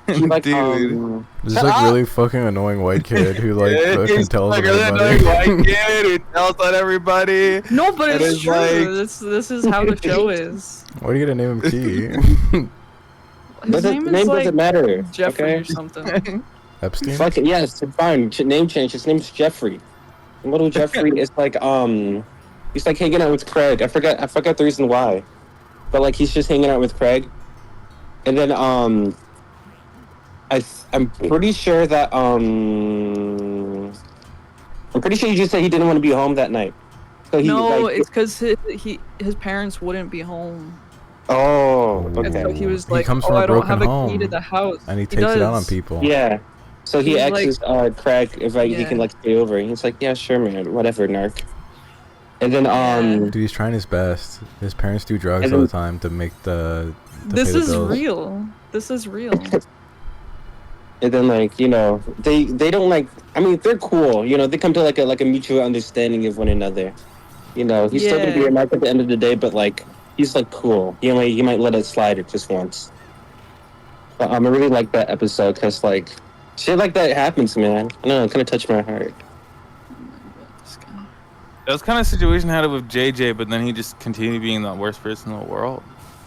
he like Dude. This shut like up. really fucking annoying white kid who like Yeah, fucking he's tells like, "Really everybody. annoying white kid who tells on everybody. No, but It it's is true. like- This is how the show is. Why do you gotta name him Key? His name is name like doesn't matter. Jeffrey okay? or something. Epstein? Fucking yes, it's fine. Name change. His name's Jeffrey. And little Jeffrey is like he's like hanging out with Craig. I forgot the reason why, but like he's just hanging out with Craig, and then I'm pretty sure that I'm pretty sure he just said he didn't want to be home that night. So he No, like, it's because his parents wouldn't be home, oh and okay. so he was He like, comes "Oh, from a I don't broken have a key to home, the house." And he takes it out on does. people. Yeah. So he He's asks Craig if he Yeah. can like stay over. He's like, yeah, sure, man, whatever, narc. And then Yeah. Dude, he's trying his best. His parents do drugs And all then- the time to make to This pay the is bills. real. This is real. and then like they don't like. I mean, they're cool. They come to like a mutual understanding of one another. He's still gonna be Yeah. a narc at the end of the day, but like he's like cool. He might let it slide just once. But I really like that episode because like shit like that happens, man. I don't know, it kind of touched my heart. This guy. That was kind of situation I had it with JJ, but then he just continued being the worst person in the world.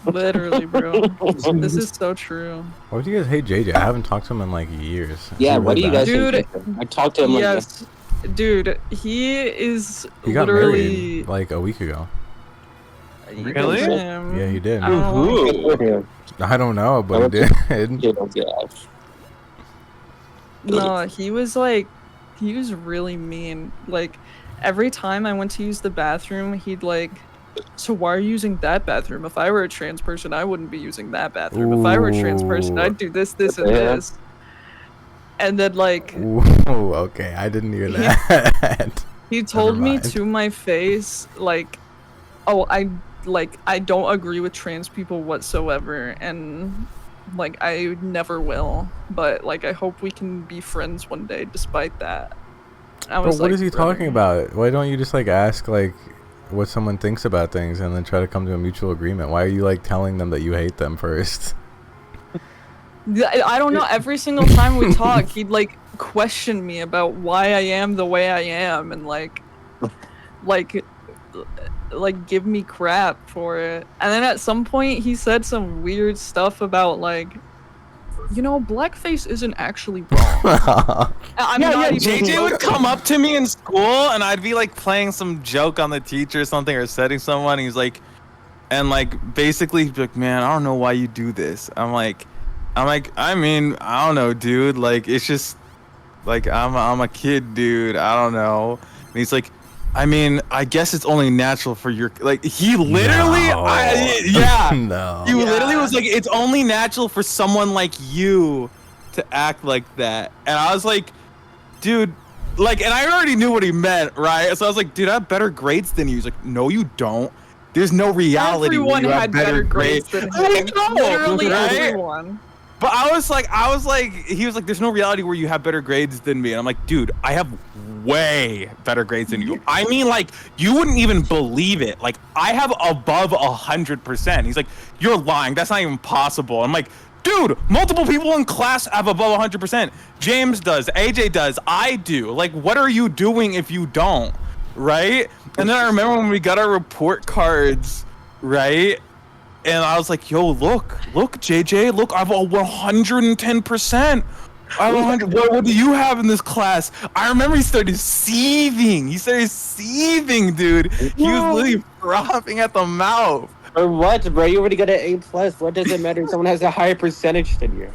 Literally, bro. This is so true. Why would you guys hate JJ? I haven't talked to him in like years. Is Yeah, he what do really you guys bad? Dude, think? I talked to him like Yes, dude. He is He got literally. married like a week ago. You Really? can him. Yeah, he did. I don't know. Who? I don't know, but he did. No, he was really mean. Like, every time I went to use the bathroom, he'd like, so why are you using that bathroom? If I were a trans person, I wouldn't be using that bathroom. If I were a trans person, Ooh. I'd do this, this, and Yeah. this. And then like, Ooh, okay, I didn't hear that. he told me mind. to my face, like, oh, I don't agree with trans people whatsoever, and like I never will. But like I hope we can be friends one day, despite that. I But was what like, is he "Brother." talking about? Why don't you just like ask like what someone thinks about things and then try to come to a mutual agreement? Why are you like telling them that you hate them first? I don't know. Every single time we talk, he'd like question me about why I am the way I am, and like give me crap for it. And then at some point, he said some weird stuff about like, blackface isn't actually wrong. I'm not even JJ would joking. come up to me in school, and I'd be like playing some joke on the teacher or something, or setting someone. He's like, and like basically, he'd be like, "Man, I don't know why you do this." I'm like, I mean, I don't know, dude. Like, it's just like I'm a kid, dude. I don't know. And he's like, I mean, I guess it's only natural for your like. He literally, No. yeah. No. He literally Yeah. was like, it's only natural for someone like you to act like that. And I was like, dude, like, and I already knew what he meant, right? So I was like, dude, I have better grades than you. He's like, no, you don't. There's no reality. where Everyone you have had better grades than I him. know, Literally right? everyone. But I was like, he was like, there's no reality where you have better grades than me. And I'm like, dude, I have way better grades than you. I mean, like, you wouldn't even believe it. Like, I have above 100%. He's like, you're lying. That's not even possible. I'm like, dude, multiple people in class have above 100%. James does, AJ does, I do. Like, what are you doing if you don't? Right? And then I remember when we got our report cards, right? And I was like, yo, look, JJ, look, I have a 110%. I have 100. What do you have in this class? I remember he started seething. Dude. He was literally frothing at the mouth. Or what, bro? You already got an A+. What does it matter if someone has a higher percentage than you?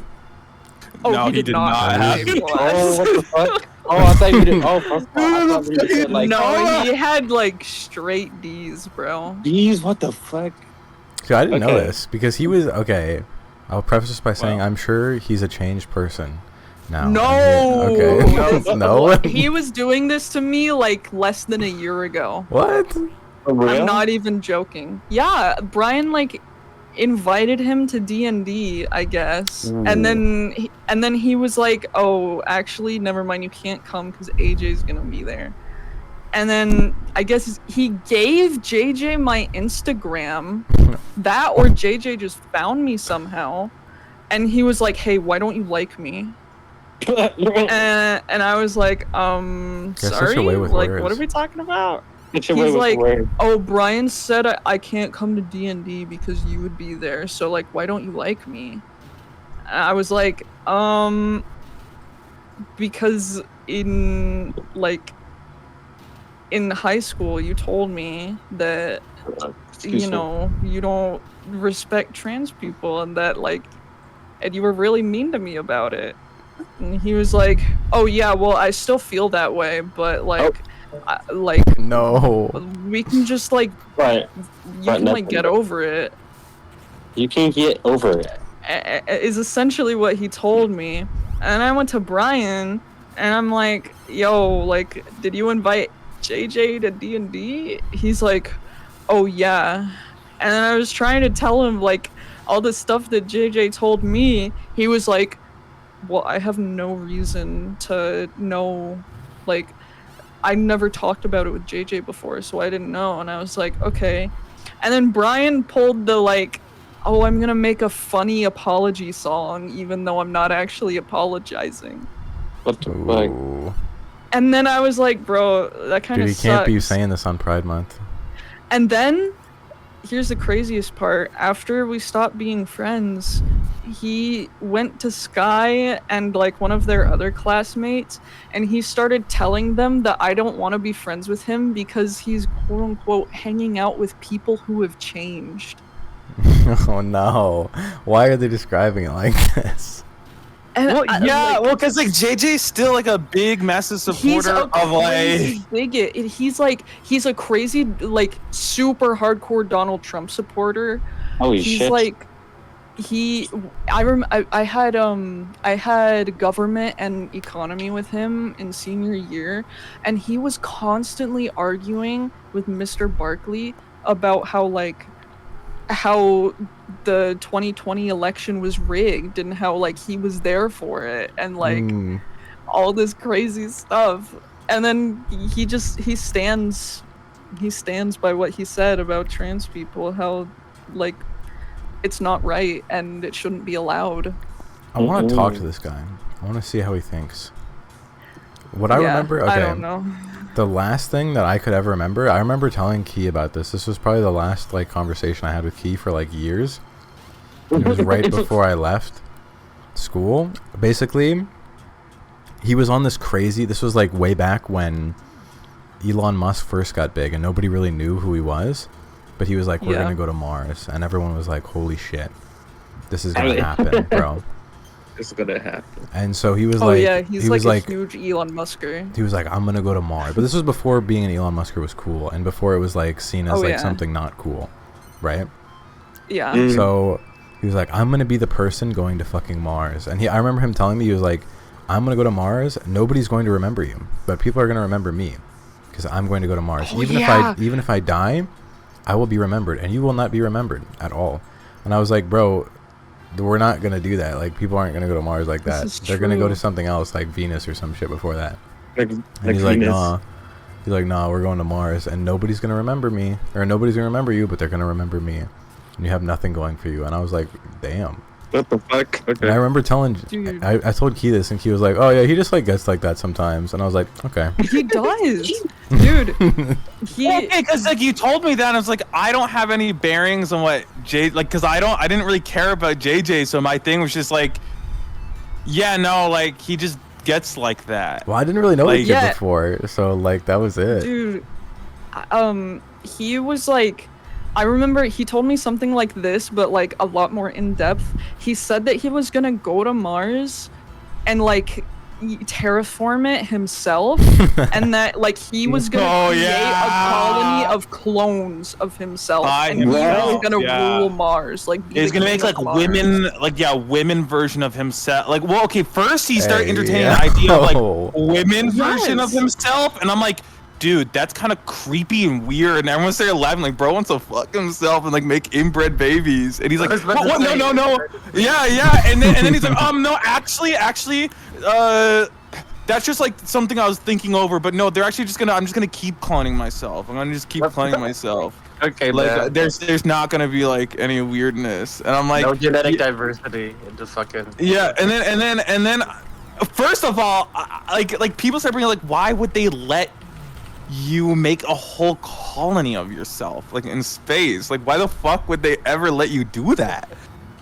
Oh, No, he did not have have it. A+. Oh, what the fuck? Oh, I thought you did. Oh, fuck. I thought you said, like, No, he had like straight D's, bro. Jeez, what the fuck? See, I didn't know Okay. this because he was okay. I'll preface this by saying Well. I'm sure he's a changed person now. No. Okay. No. He was doing this to me like less than a year ago. What? For real? I'm not even joking. Yeah, Brian like invited him to D&D, I guess. Ooh. And then he was like, "Oh, actually, never mind, you can't come cuz AJ's going to be there." And then I guess he gave JJ my Instagram. That or JJ just found me somehow. and he was like, "Hey, why don't you like me?" And I was like, You're such a sorry, way with like, words. what are we talking about? Get your He's way with like, the word. "Oh, Brian said I can't come to D&D because you would be there. So like, why don't you like me?" And I was like, because in high school you told me that Excuse you me. know you don't respect trans people and that like, and you were really mean to me about it. And he was like, "Oh yeah, well I still feel that way, but like, like No. we can just like Right. you But can like nothing. get over it." You can get over it. Is essentially what he told me. And I went to Brian and I'm like, "Yo, like, did you invite JJ to D&D?" He's like, "Oh yeah." And then I was trying to tell him like all the stuff that JJ told me. He was like, "Well, I have no reason to know, like, I never talked about it with JJ before, so I didn't know." And I was like, "Okay." And then Brian pulled the like, "Oh, I'm gonna make a funny apology song even though I'm not actually apologizing." What the fuck? Ooh. And then I was like, "Bro, that kind Dude, of he can't be sucks." saying this on Pride Month. And then here's the craziest part. After we stopped being friends, he went to Sky and like one of their other classmates, and he started telling them that I don't want to be friends with him because he's quote unquote hanging out with people who have changed. Oh no. Why are they describing it like this? And Well, I- yeah, like, well, because like JJ's still like a big, massive he's supporter a of crazy like. bigot. He's a crazy like super hardcore Donald Trump supporter. Holy He's shit. like I had government and economy with him in senior year, and he was constantly arguing with Mr. Barkley about how the 2020 election was rigged and how like he was there for it and like Mm. all this crazy stuff. And then he stands by what he said about trans people, how like it's not right and it shouldn't be allowed. I want to talk to Mm-mm. this guy. I want to see how he thinks. What I Yeah, remember, okay, I don't know. the last thing that I could ever remember, I remember telling Key about this. This was probably the last like conversation I had with Key for like years. It was right before I left school. Basically, he was on this crazy, this was like way back when Elon Musk first got big and nobody really knew who he was. But he was like, "We're Yeah. gonna go to Mars," and everyone was like, "Holy shit, this is gonna Really? happen, bro." It's gonna happen. And so he was Oh like, yeah, he's he was like a huge Elon Musker. he was like, "I'm gonna go to Mars." But this was before being an Elon Musker was cool, and before it was like seen as Oh, like yeah. something not cool, right? Yeah. Mm. So he was like, "I'm gonna be the person going to fucking Mars," and I remember him telling me, he was like, "I'm gonna go to Mars. Nobody's going to remember you, but people are gonna remember me, because I'm going to go to Mars. Oh, even yeah. if I die, I will be remembered, and you will not be remembered at all." And I was like, "Bro, we're not gonna do that. Like, people aren't gonna go to Mars like that. This is They're gonna go true. to something else, like Venus or some shit before that." Like And he's like, Venus. "Nah." He's like, "Nah, we're going to Mars, and nobody's gonna remember me, or nobody's gonna remember you, but they're gonna remember me, and you have nothing going for you." And I was like, "Damn." What the fuck? And I Okay. remember telling, Dude. I told Key this, and Key was like, "Oh yeah, he just like gets like that sometimes." And I was like, "Okay." He does. Dude. He Okay, because like you told me that, and I was like, I don't have any bearings on what like, because I didn't really care about JJ, so my thing was just like, yeah, no, like he just gets like that. Well, I didn't really know the Like- kid Yeah. before, so like that was it. dude, he was like, I remember he told me something like this, but like a lot more in depth. He said that he was gonna go to Mars and like terraform it himself, and that like he was gonna Oh, create yeah. a colony of clones of himself, I and he know, was gonna yeah. rule Mars. Like be He's the gonna king make like of Mars. women, like women version of himself. Like, well, okay, first he started Hey, entertaining yeah. the idea of like Oh. women version of Yes. himself, and I'm like, dude, that's kind of creepy and weird. And everyone started laughing, like, bro wants to fuck himself and like make inbred babies. And he's like, was about to what? say- No. Yeah. And then he's like, no, actually, that's just like something I was thinking over. But no, they're actually I'm just gonna keep cloning myself. I'm gonna just keep cloning myself. Okay, Like man. there's not gonna be like any weirdness, and I'm like, No genetic yeah, diversity in the fucking. yeah, and then, first of all, like people start bringing like, why would they let you make a whole colony of yourself like in space? Like, why the fuck would they ever let you do that?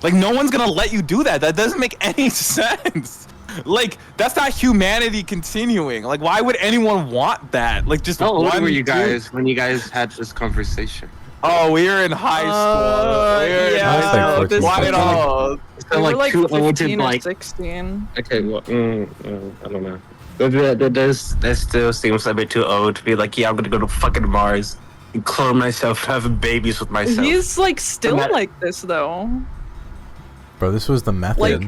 Like, no one's gonna let you do that. That doesn't make any sense. Like, that's not humanity continuing. Like, why would anyone want that? Like, just How old one were you dude- guys when you guys had this conversation? Oh, we were in high school. We were in yeah, high I was like school. 14, Quite 15. old. We So were like too old to 15 or like. 16. Okay, well, I don't know. That still seems a bit too old to be like, yeah, I'm gonna go to fucking Mars and clone myself, have babies with myself. He's like still Not- like this though. Bro, this was the method. Like-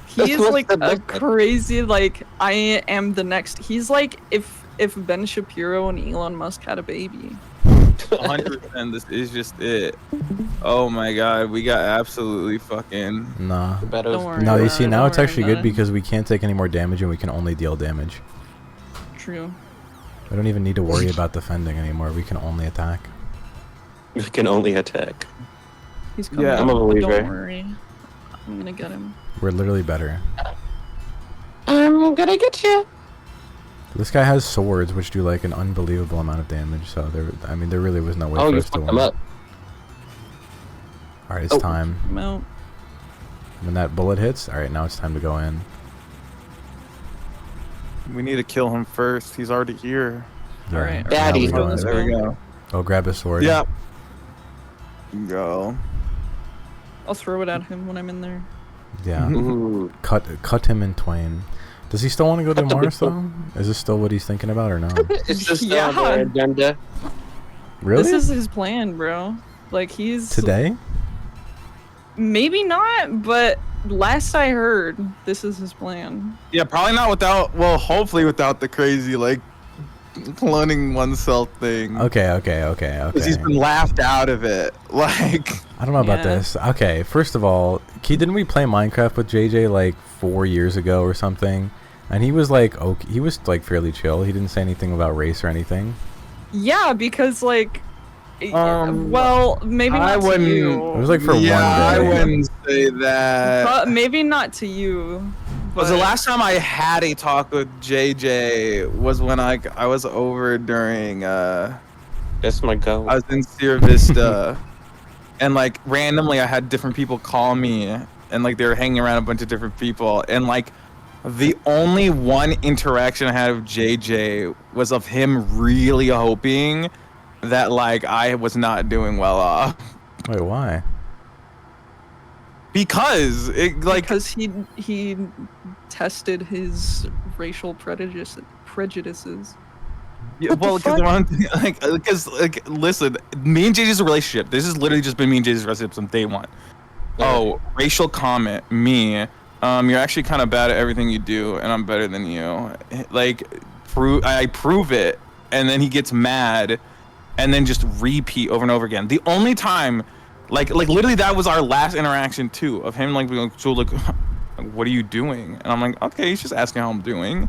He That's is what like the a method- crazy like I am the next. He's like if Ben Shapiro and Elon Musk had a baby. 100%. This is just it. Oh my god, we got absolutely fucking. Nah. Better. Don't worry. No, you about see, it, now don't it's worry actually about good it. because we can't take any more damage and we can only deal damage. True. We don't even need to worry about defending anymore. We can only attack. You can only attack. He's coming. Yeah. up, I'm a believer. Don't worry. I'm gonna get him. We're literally better. I'm gonna get you. This guy has swords, which do like an unbelievable amount of damage. So I mean, there really was no way Oh, for you us to fucked win. him up. All right, it's Oh. time. I'm out. When that bullet hits, all right, now it's time to go in. We need to kill him first. He's already here. All right. now Daddy. we go Let's in. There we go. Go grab his sword. Yep. Go. I'll throw it at him when I'm in there. Yeah. Ooh. Cut him in twain. Does he still want to go to Cut him in Mars though? Is this still what he's thinking about or no? It's just Yeah. on their agenda. Really? This is his plan, bro. Like he's Today? Maybe not, but last I heard, this is his plan. Yeah, probably not without. Well, hopefully without the crazy like cloning oneself thing. Okay. Because he's been laughed out of it. Like. I don't know about Yeah. this. Okay, first of all, Key, didn't we play Minecraft with JJ like 4 years ago or something? And he was like, okay, he was like fairly chill. He didn't say anything about race or anything. Yeah, because like, Um, well, maybe I not to wouldn't- you. It was like for Yeah, I one day. wouldn't say that. But maybe not to you. But Was the last time I had a talk with JJ was when I was over during That's my go. I was in Sierra Vista, and like randomly I had different people call me, and like they were hanging around a bunch of different people, and like the only one interaction I had with JJ was of him really hoping that like I was not doing well off Wait, why? because it like because he tested his racial prejudices. yeah, well because listen, me and JJ's relationship, this has literally just been me and JJ's relationship from day one. Oh, racial comment, me. You're actually kind of bad at everything you do, and I'm better than you. Like, I prove it, and then he gets mad, and then just repeat over and over again. The only time, like literally, that was our last interaction too, of him like being like, so like, what are you doing? And I'm like, okay, he's just asking how I'm doing,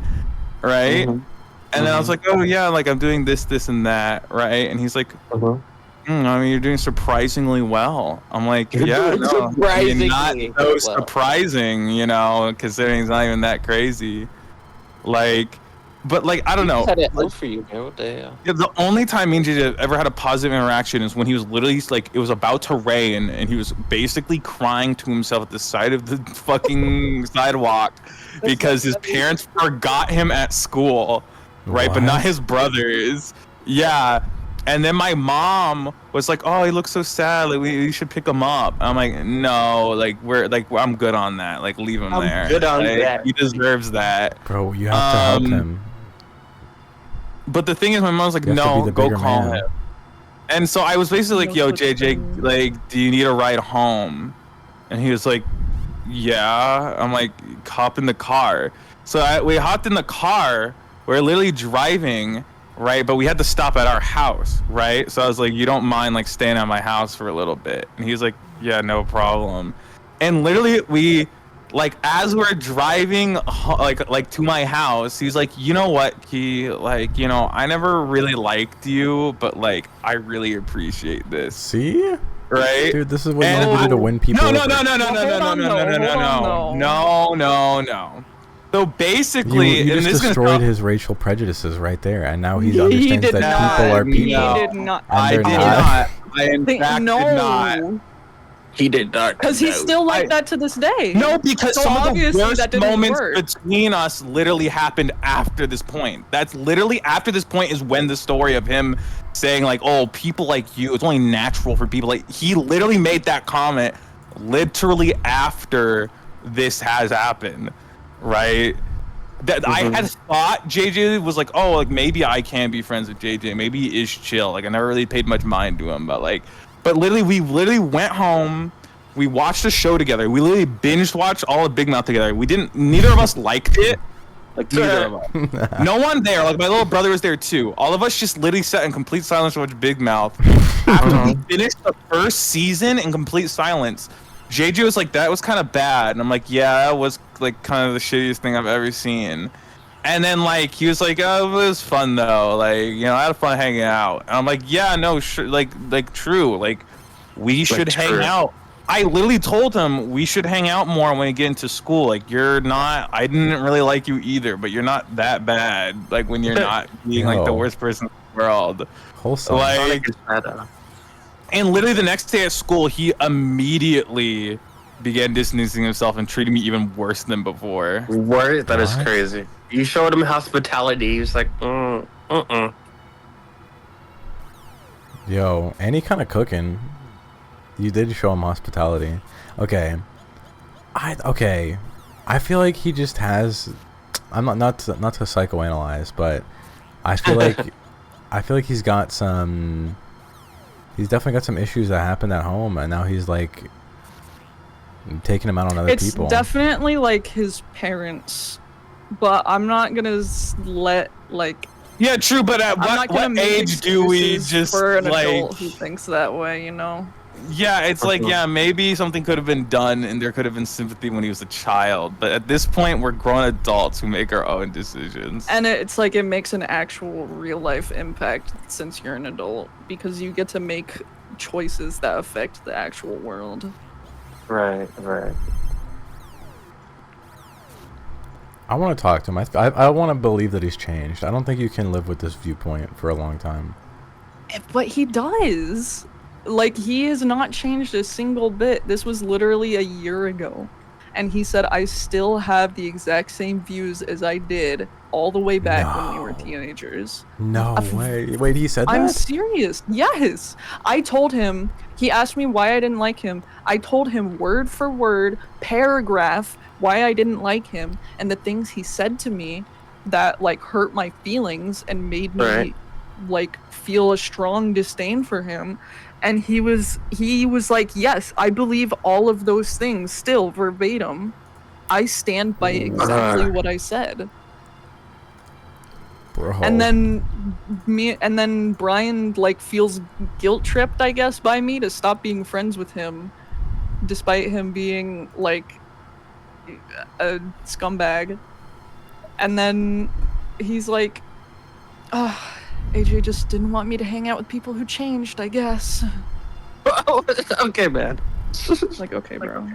right? Mhm. And then I was like, oh yeah, like I'm doing this, and that, right? And he's like, Uh-huh. I mean, you're doing surprisingly well. I'm like, You're yeah, doing no, I mean, surprisingly not so well. surprising, you know, considering it's not even that crazy. Like, but like, I don't know. Had it Like, out for you, man. What the hell? yeah, the only time me and JJ ever had a positive interaction is when he was literally like, it was about to rain, and he was basically crying to himself at the side of the fucking sidewalk because his parents forgot him at school, right? But What? not his brothers. Yeah. And then my mom was like, "Oh, he looks so sad. Like we should pick him up." I'm like, "No, like I'm good on that. Like leave him I'm there. good on Like, that." He deserves that." Bro, you have to help Um, him. But the thing is, my mom's like, You have to be "No, the go bigger call man." him." And so I was basically like, No "Yo, such JJ, thing. like, do you need a ride home?" And he was like, "Yeah." I'm like, "Hop in the car." So we hopped in the car. We're literally driving, right? But we had to stop at our house, right? So I was like, "You don't mind like staying at my house for a little bit?" And he was like, "Yeah, no problem." And literally, we like as we're driving like to my house, he's like, you know what, like, you know, I never really liked you, but like I really appreciate this, See, right? dude, this is what you And have to do to win people. no. over. No. So basically, You and just this is gonna destroyed sound- his racial prejudices right there, and now he He understands did that not. people are No. people. He did not. And I they're did not. not. I in fact did not. No, He did not. because he's still like that to this day. No, because So some of the obviously that worst didn't moments work. between us literally happened after this point. That's literally after this point is when the story of him saying like, "Oh, people like you, it's only natural for people like." He literally made that comment literally after this has happened, right? That I had thought JJ was like, "Oh, like maybe I can be friends with JJ. Maybe he is chill." Like I never really paid much mind to him, but literally we literally went home. We watched a show together. We literally binge watched all of Big Mouth together. Neither of us liked it. Like neither of us. No one there. Like my little brother was there too. All of us just literally sat in complete silence to watch Big Mouth. After we finished the first season in complete silence, JJ was like, "That was kind of bad," and I'm like, "Yeah, that was like kind of the shittiest thing I've ever seen." And then like he was like, "Oh, it was fun though. Like, you know, I had fun hanging out." And I'm like, "Yeah, no, like true. Like we should hang true. out." I literally told him we should hang out more when we get into school. Like I didn't really like you either, but you're not that bad. Like when you're not being like the No. worst person in the world. Wholesome. Like, and literally the next day at school, he immediately began distancing himself and treating me even worse than before. Word? That is What? crazy. You showed him hospitality. He was like, Yo, any kind of cooking. You did show him hospitality. Okay. I feel like he just has. I'm not to psychoanalyze, but I feel like he's got some. He's definitely got some issues that happened at home, and now he's like taking them out on other It's people. definitely like his parents, but I'm not gonna let like. Yeah, true, but at I'm not gonna what make age do we excuses just for an like? adult who thinks that way, you know? Yeah, it's like, yeah, maybe something could have been done and there could have been sympathy when he was a child. But at this point, we're grown adults who make our own decisions. And it's like it makes an actual real life impact since you're an adult because you get to make choices that affect the actual world. right. I want to talk to him. I want to believe that he's changed. I don't think you can live with this viewpoint for a long time. But he does. Like, he has not changed a single bit. This was literally a year ago. And he said, I still have the exact same views as I did all the way back when we were No. teenagers. No way. Wait, he said I'm that? serious. Yes. I told him, he asked me why I didn't like him. I told him word for word, paragraph, why I didn't like him and the things he said to me that like hurt my feelings and made me Right. like feel a strong disdain for him. And he was like, yes, I believe all of those things still verbatim. I stand by exactly what I said. Bro. And then Brian like feels guilt tripped, I guess, by me to stop being friends with him, despite him being like a scumbag. And then he's like, AJ just didn't want me to hang out with people who changed, I guess. Okay, man. Like, okay, bro.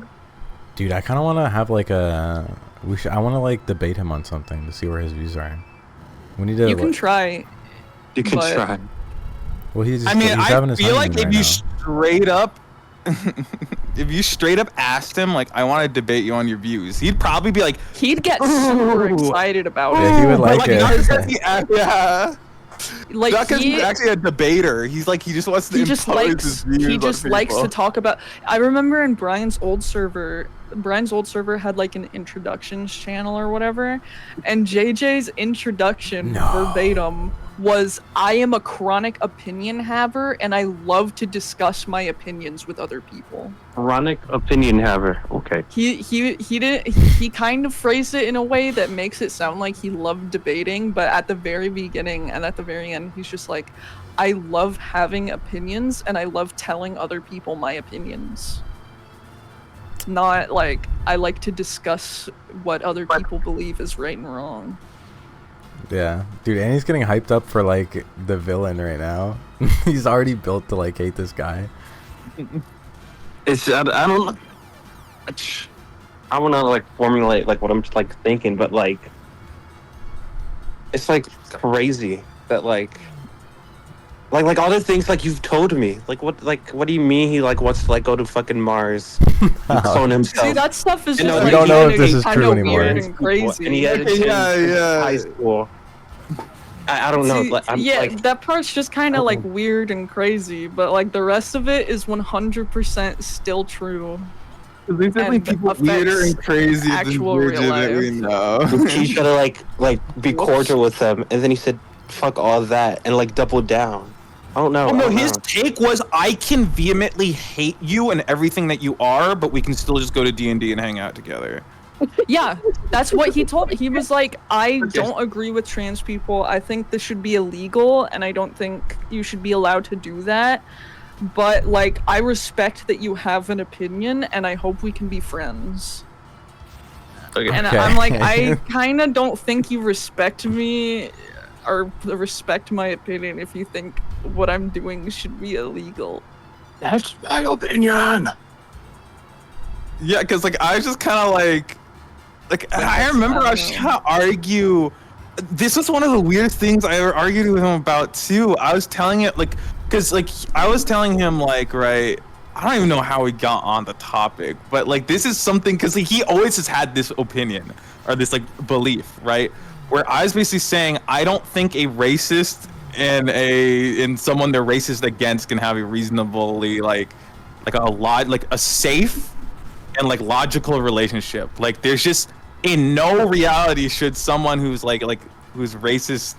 Dude, I kind of want to have like a. I want to like debate him on something to see where his views are. We need to. You can try. You can But- try. Well, he's I mean, he's having I his feel like honeymoon if you right straight up, if you straight up asked him, like, I want to debate you on your views, he'd probably be like, He'd get super Ooh. excited about now. it. Yeah, he would but, like not it. because he- yeah. Like, Not 'cause he, he's actually a debater. He's like, he just wants to he just impose likes his views he just on likes to people. talk about. I remember in Brian's old server had like an introductions channel or whatever, and JJ's introduction No. verbatim was, I am a chronic opinion haver and I love to discuss my opinions with other people. Chronic opinion haver. Okay. He kind of phrased it in a way that makes it sound like he loved debating, but at the very beginning and at the very end he's just like, I love having opinions and I love telling other people my opinions. not like I like to discuss what other people believe is right and wrong. Yeah, dude, and he's getting hyped up for like the villain right now. He's already built to like hate this guy. It's I don't. I want to like formulate like what I'm like thinking, but like it's like crazy that like all the things like you've told me. Like what do you mean he like wants to like go to fucking Mars and clone himself? See, that stuff is You just know, like, we don't know if this is kinda true anymore. weird and crazy. And he had Okay, yeah. high school. I don't know. See, Like, I'm yeah, like, that part's just kind of like weird and crazy, but like the rest of it is 100% still true. There's definitely and people affects weirder and crazy than actual real Bridget that we life. know. he's trying to like be Whoops. cordial with them, and then he said, "Fuck all that," and like double down. I don't know. Oh I no, don't his know. take was, I can vehemently hate you and everything that you are, but we can still just go to D&D and hang out together. Yeah, that's what he told me. He was like, I don't agree with trans people. I think this should be illegal, and I don't think you should be allowed to do that. But like, I respect that you have an opinion, and I hope we can be friends. Okay. And Okay. I'm like, I kind of don't think you respect me or respect my opinion if you think what I'm doing should be illegal. That's my opinion. Yeah, because like I was just kind of like I remember I was trying to argue. This was one of the weirdest things I ever argued with him about too. I was telling it like, because like I was telling him like, right, I don't even know how we got on the topic, but like this is something, because like, he always has had this opinion or this like belief, right, where I was basically saying I don't think a racist and someone they're racist against can have a reasonably like a safe and like logical relationship. Like there's just in no reality should someone who's who's racist,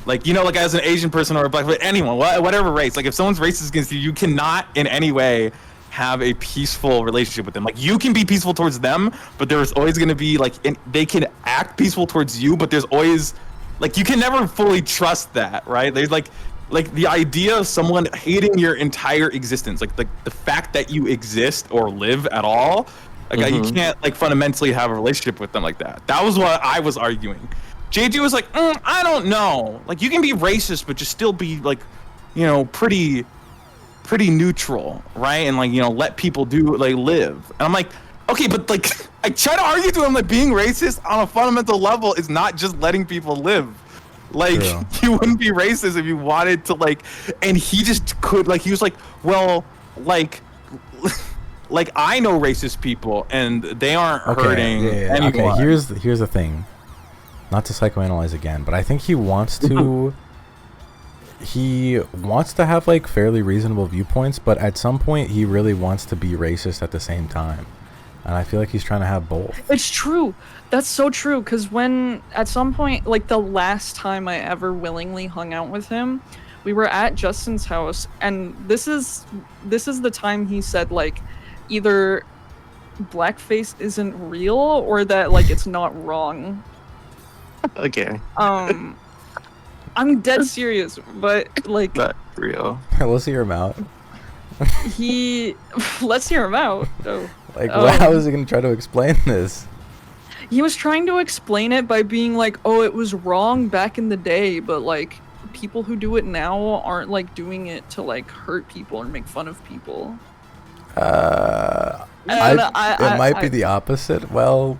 like, you know, like as an Asian person or a black, anyone, whatever race, like if someone's racist against you, you cannot in any way have a peaceful relationship with them. Like you can be peaceful towards them, but there's always going to be like, they can act peaceful towards you, but there's always like, you can never fully trust that, right? There's like the idea of someone hating your entire existence, like the fact that you exist or live at all, like you can't like fundamentally have a relationship with them like that. That was what I was arguing. JG was like, I don't know. Like you can be racist, but just still be like, you know, pretty neutral, right? And like, you know, let people live. And I'm like, okay, but like I try to argue to him that being racist on a fundamental level is not just letting people live. Like True. you wouldn't be racist if you wanted to like, and he just could like, he was like, well, like I know racist people and they aren't hurting anyone. Okay, here's the thing. Not to psychoanalyze again, but I think he wants to have like fairly reasonable viewpoints, but at some point he really wants to be racist at the same time. And I feel like he's trying to have both. It's true. That's so true. Because when, at some point, like the last time I ever willingly hung out with him, we were at Justin's house, and this is the time he said like, either blackface isn't real or that like it's not wrong. Okay. I'm dead serious, but like Not real. Let's hear him out. let's hear him out. Oh. Like, how is he gonna try to explain this? He was trying to explain it by being like, oh, it was wrong back in the day, but like people who do it now aren't like doing it to like hurt people or make fun of people. It might be the opposite. Well,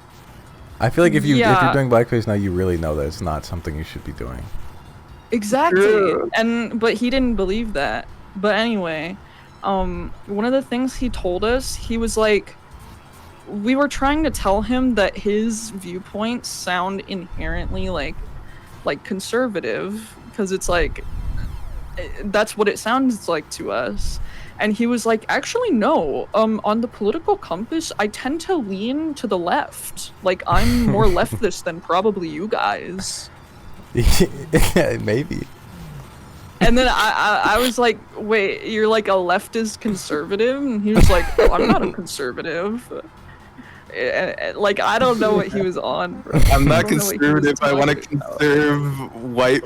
I feel like if you're doing blackface now, you really know that it's not something you should be doing. Exactly. True. But he didn't believe that. But anyway, one of the things he told us, he was like, we were trying to tell him that his viewpoints sound inherently like conservative, because it's like that's what it sounds like to us. And he was like, actually no, on the political compass I tend to lean to the left. Like I'm more leftist than probably you guys. Maybe. And then I was like, wait, you're like a leftist conservative? And he was like, oh, I'm not a conservative. like I don't know what he was on. Bro. I'm not I don't know what he was conservative. I want to talking about. conserve white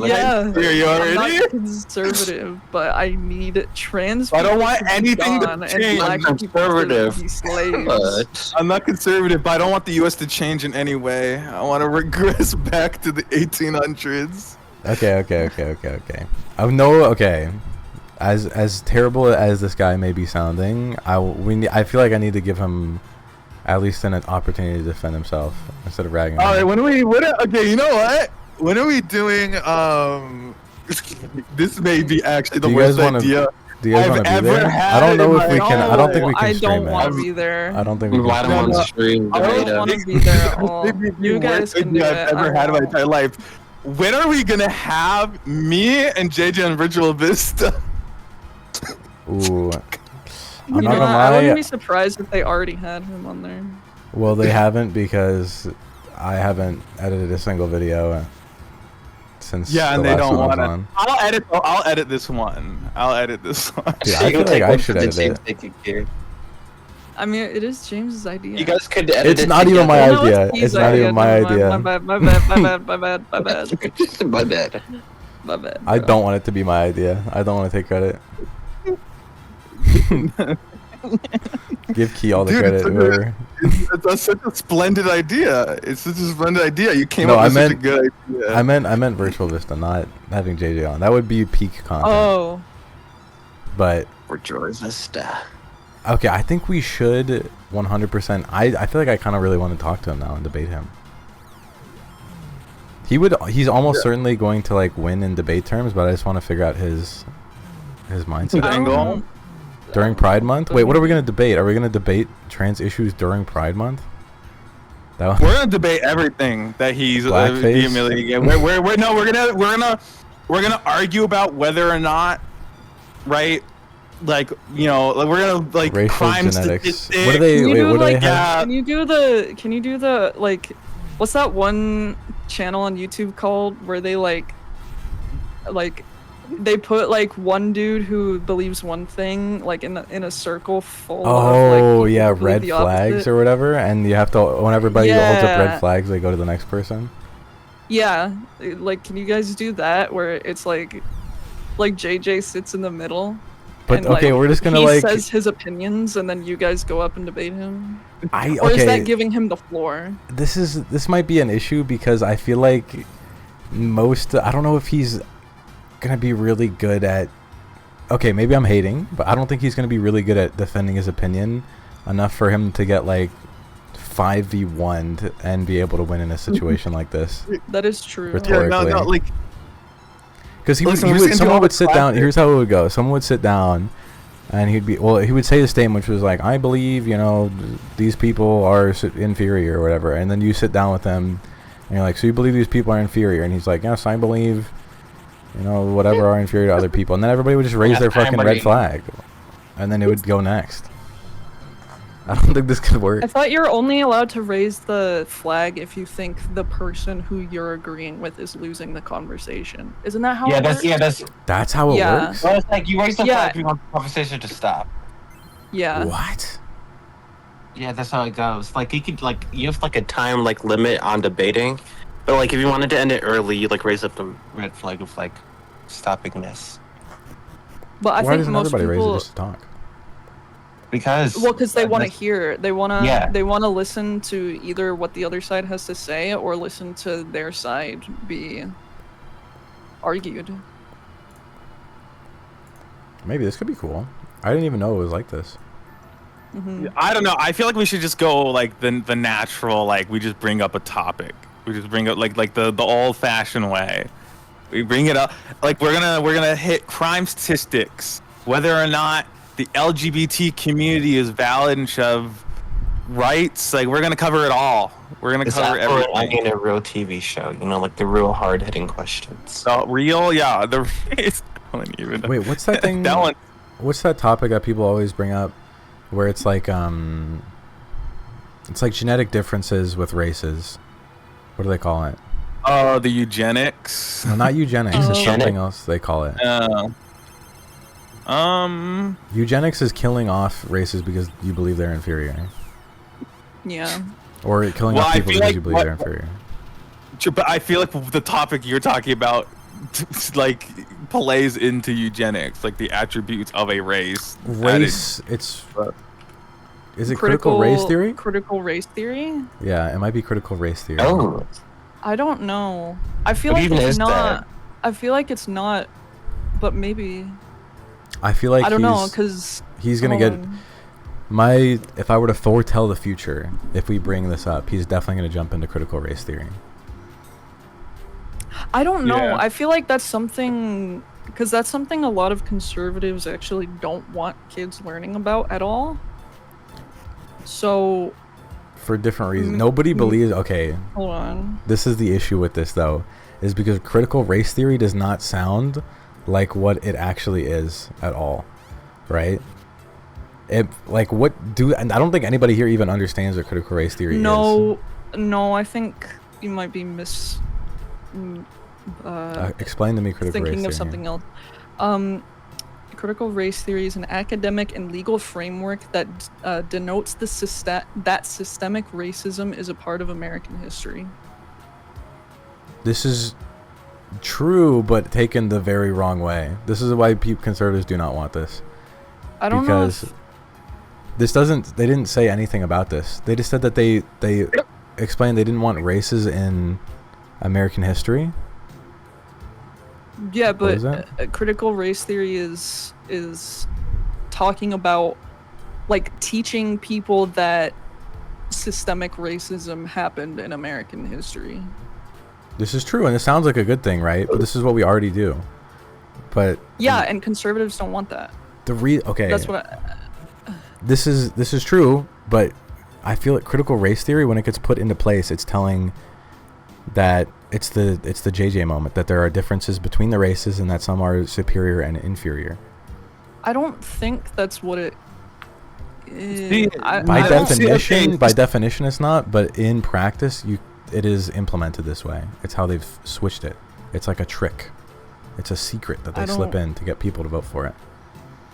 Yeah, I'm superiority. not conservative, but I need trans. I don't people want to be anything to gone and change. black I'm people to conservative, be slaves. But I'm not conservative, but I don't want the U.S. to change in any way. I want to regress back to the 1800s. Okay. Oh no. Okay. As terrible as this guy may be sounding, I feel like I need to give him at least an opportunity to defend himself instead of ragging. All on right, him. okay, you know what? When are we doing this may be actually the Do you worst guys wanna- idea. Do you guys I've want to be ever there? had I don't know in if we my- can. I don't think we No, can I stream don't want it. to be there. I don't think we invite can. him on No, the no. stream. I don't Debate want him. to be there at all. Maybe the You guys worst can do idea it. I've ever I had in my won't. entire life. When are we gonna have me and JJ on Virtual Vista? Ooh. I'm You not know, gonna I wouldn't lie. be surprised if they already had him on there. Well, they haven't because I haven't edited a single video since Yeah, and the they last don't one was want on. to. I'll edit this one. I'll edit this one. Dude, I feel like I should edit it. I mean, it is James's idea. You guys could edit It's it not even my together. No, idea. his It's not even my Never mind. idea. My bad. My bad. My bad. My bad. My bad. My bad. My bad. I bro. don't want it to be my idea. I don't want to take credit. Give Key all the Dude, credit. it's Whoever. That's such a splendid idea. It's such a splendid idea. You came No, up with I such a good idea. I meant Virtual Vista, not having JJ on. That would be peak content. Oh, But Virtual Vista. okay, I think we should 100%. I feel like I kind of really want to talk to him now and debate him. He's almost certainly going to like win in debate terms, but I just want to figure out his mindset. I don't Angle? know. During Pride Month? Wait, what are we gonna debate? Are we gonna debate trans issues during Pride Month? That one? We're gonna debate everything that he's Blackface? humiliating. We're gonna argue about whether or not, right? Like, you know, like we're gonna like Racial crime genetics. statistics. What do they? Can you Wait, do, what do they like, have? Can you do the like, what's that one channel on YouTube called where they like they put like one dude who believes one thing like in a circle full of like Oh people yeah, who believe red the flags opposite. or whatever, and you have to when everybody holds up Yeah. red flags, they go to the next person. Yeah, like can you guys do that where it's like JJ sits in the middle. But and, okay, like, we're just gonna he like. says his opinions and then you guys go up and debate him. I Or is that okay. giving him the floor? This might be an issue because I feel like I don't know if he's gonna be really good at. Okay, maybe I'm hating, but I don't think he's gonna be really good at defending his opinion enough for him to get like 5v1 and be able to win in a situation like this. That is true. Rhetoric. Yeah, no, like Because Listen, we're just gonna do someone all would the sit down. classics. Here's how it would go. Someone would sit down, and he would say the statement, which was like, "I believe, these people are inferior or whatever." And then you sit down with them, and you're like, "So you believe these people are inferior?" And he's like, "Yes, I believe, whatever are inferior to other people." And then everybody would just raise Yes, their I fucking red believe. flag, and then it would go next. I don't think this could work. I thought you're only allowed to raise the flag if you think the person who you're agreeing with is losing the conversation. Isn't that how it works? that's. That's how it Yeah. works. Well, it's like you raise the Yeah. flag, you want the conversation to stop. Yeah. What? Yeah, that's how it goes. Like you have like a time like limit on debating, but like if you wanted to end it early, you like raise up the red flag of like stopping this But I Why think doesn't most everybody raise it people just to talk? because because they want to that's- hear. They want to Yeah. they want to listen to either what the other side has to say or listen to their side be argued. Maybe this could be cool. I didn't even know it was like this. Hmm. I don't know. I feel like we should just go like the natural, like we just bring up a topic. We just bring up like the old fashioned way. We bring it up like we're gonna hit crime statistics, whether or not the LGBT community is valid and shove rights. Like we're gonna cover it all. We're gonna It's cover after I everything. need a real TV show, like the real hard hitting questions. So real, yeah. The it's I don't even know. Wait, what's that thing? that one. What's that topic that people always bring up where it's like genetic differences with races? What do they call it? Oh, the eugenics. No, not eugenics. It's Eugenic? something else they call it. Um. Eugenics is killing off races because you believe they're inferior. Yeah. Or killing Well, off I people feel because like you believe what- they're inferior. But I feel like the topic you're talking about, like, plays into eugenics, like the attributes of a race. Race, it's... Is it critical race theory? Critical race theory? Yeah, it might be critical race theory. Oh, I don't know. I feel What like even it's is not. that? I feel like it's not, but maybe. I feel like I don't know, because he's gonna get my. If I were to foretell the future, if we bring this up, he's definitely gonna jump into critical race theory. I don't know. Yeah. I feel like that's something, because that's something a lot of conservatives actually don't want kids learning about at all. So, For different reasons. Nobody believes. Okay, hold on. this is the issue with this though, is because critical race theory does not sound like what it actually is at all, right? It like what do and I don't think anybody here even understands what critical race theory is. No, I think you might be Explain to me critical race thinking theory. of something else. Critical race theory is an academic and legal framework that denotes that systemic racism is a part of American history. This is true, but taken the very wrong way. This is why conservatives do not want this. I don't Because know. If, this doesn't. They didn't say anything about this. They just said that they explained they didn't want races in American history. yeah, What is but that? critical race theory is talking about like teaching people that systemic racism happened in American history. This is true, and it sounds like a good thing, right? But this is what we already do. But Yeah, and conservatives don't want that. okay. That's what. This is true, but I feel like critical race theory, when it gets put into place, it's telling that it's the JJ moment, that there are differences between the races and that some are superior and inferior. I don't think that's what it is. See, I By don't- definition, okay. by definition, it's not. But in practice, it is implemented this way. It's how they've switched it. It's like a trick. It's a secret that they I slip don't- in to get people to vote for it.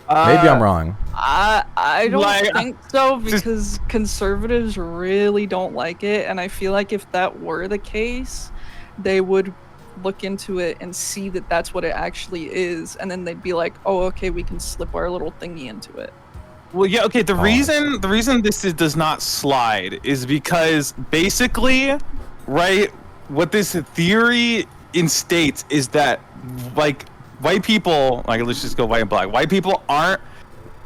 Maybe I'm wrong. I don't Like, think so just- because conservatives really don't like it, and I feel like if that were the case, they would look into it and see that that's what it actually is, and then they'd be like, "Oh, okay, we can slip our little thingy into it." Well, yeah, okay. The Pause. reason this does not slide is because basically, right, what this theory instates is that, like, white people, like, let's just go white and black. White people aren't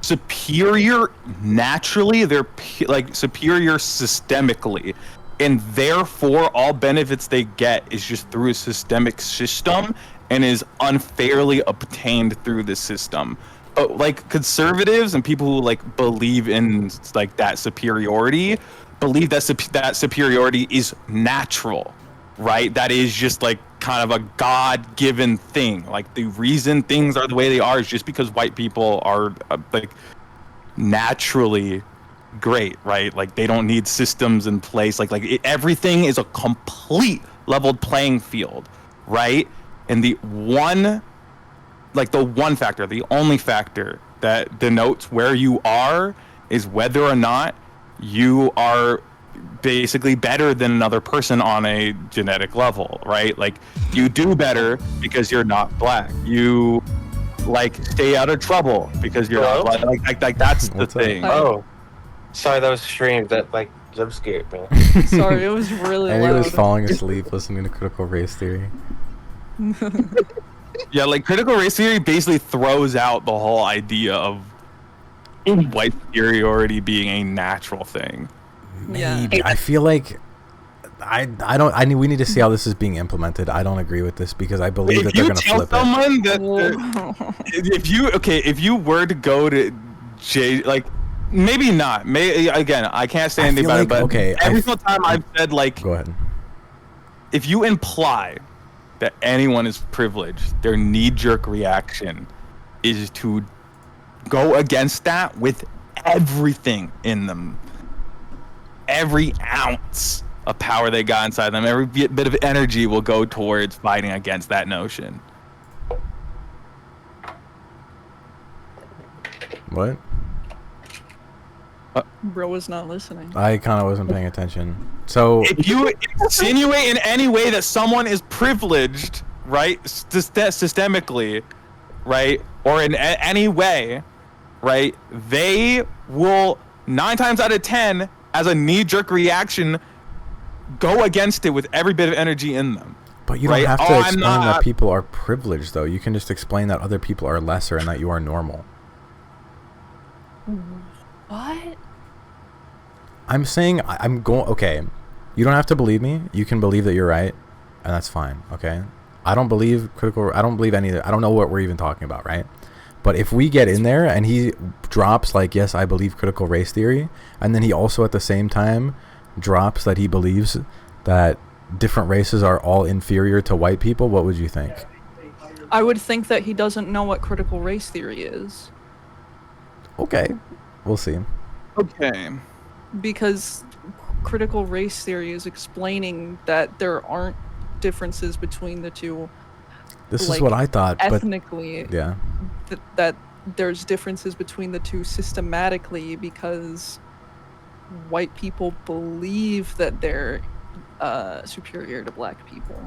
superior naturally; they're like superior systemically, and therefore all benefits they get is just through a systemic system and is unfairly obtained through the system. But like conservatives and people who like believe in like that superiority believe that that superiority is natural, right? That is just like kind of a God-given thing. Like the reason things are the way they are is just because white people are like naturally great, right? Like they don't need systems in place. Everything is a complete leveled playing field, right? And the one factor, the only factor that denotes where you are is whether or not you are basically better than another person on a genetic level, right? Like you do better because you're not black. You like stay out of trouble because you're not black. Like that's the What's up? thing. oh, sorry, that was streamed. That like jump scared me. Sorry, it was really And he was loud. falling asleep listening to critical race theory. Yeah, like critical race theory basically throws out the whole idea of white superiority being a natural thing. Yeah. Maybe. I feel like we need to see how this is being implemented. I don't agree with this because I believe that If they're you going to tell flip it. someone that if you were to go to like maybe not, again, I can't say I anything feel about it, like- but okay, every single time I've said like Go ahead. if you imply that anyone is privileged, their knee-jerk reaction is to go against that with everything in them. Every ounce of power they got inside them, every bit of energy will go towards fighting against that notion. What? Bro was not listening. I kind of wasn't paying attention. So If you insinuate in any way that someone is privileged, right, systemically, right, or in any way, right, they will 9 times out of 10, as a knee-jerk reaction, go against it with every bit of energy in them. but you don't right? have to Oh, I'm explain not- that people are privileged, though. You can just explain that other people are lesser and that you are normal. What? I'm saying I'm going. Okay, you don't have to believe me. You can believe that you're right, and that's fine. Okay, I don't believe critical. I don't believe any. I don't know what we're even talking about, right? But if we get in there and he drops like, yes, I believe critical race theory, and then he also at the same time drops that he believes that different races are all inferior to white people, what would you think? I would think that he doesn't know what critical race theory is, Okay, we'll see. Okay. because critical race theory is explaining that there aren't differences between the two This is like, what I thought, but ethnically. yeah. That there's differences between the two systematically because white people believe that they're superior to black people.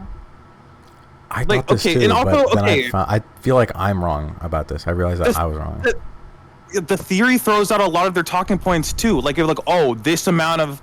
I Like, thought this okay, too, and also, but then okay. I feel like I'm wrong about this. I realize that This- I was wrong. The theory throws out a lot of their talking points too. Like, you're like, oh, this amount of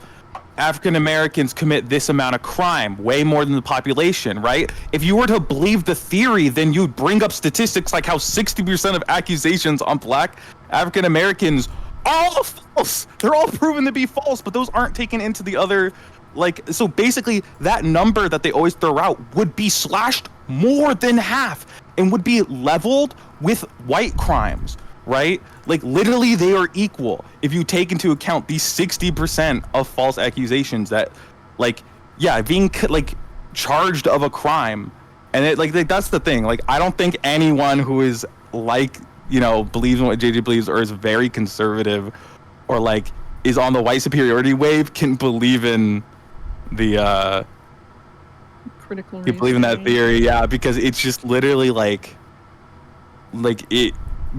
African Americans commit this amount of crime, way more than the population, right? If you were to believe the theory, then you'd bring up statistics like how 60% of accusations on black African Americans are all false. They're all proven to be false, but those aren't taken into the other, like, so basically that number that they always throw out would be slashed more than half and would be leveled with white crimes, right? Like, literally they are equal if you take into account these 60% of false accusations that, like, yeah, being like charged of a crime. And it like that's the thing. Like, I don't think anyone who is like, you know, believes in what JJ believes or is very conservative or like is on the white superiority wave can believe in the Critical you race believe in that theory, yeah, because it's just literally like it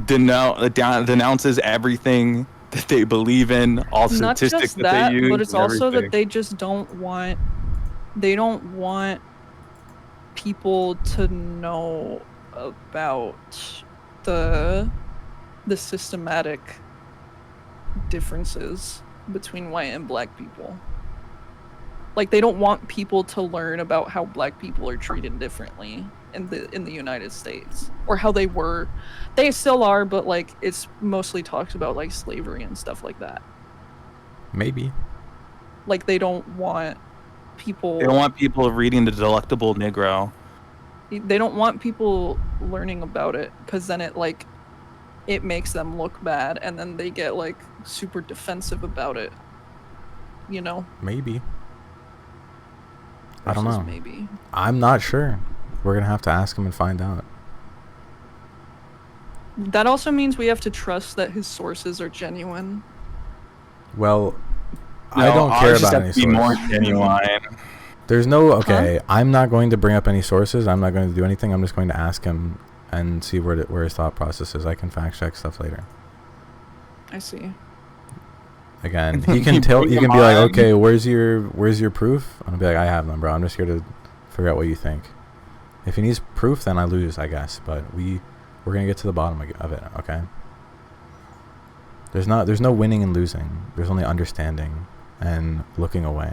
denounces everything that they believe in, all Not statistics just that, that, they use, but it's and also everything. that they just don't want people to know about the systematic differences between white and black people. Like, they don't want people to learn about how black people are treated differently in the United States, or how they were. They still are, but like it's mostly talks about like slavery and stuff like that. Maybe. Like, they don't want people. They don't want people reading the Delectable Negro. They don't want people learning about it, because then it makes them look bad, and then they get like super defensive about it. You know. Maybe. I don't Versus know. Maybe. I'm not sure. We're gonna have to ask him and find out. That also means we have to trust that his sources are genuine. Well, I No, don't ours care just about have any to be more sources. genuine. There's no okay. I'm not going to bring up any sources. I'm not going to do anything. I'm just going to ask him and see where his thought process is. I can fact check stuff later. I see. Again, he can You tell. bring You can him be like, on. okay, where's your proof? I'm gonna be like, I have them, bro. I'm just here to figure out what you think. If he needs proof, then I lose, I guess. But we're gonna get to the bottom of it. Okay. There's no winning and losing. There's only understanding and looking away.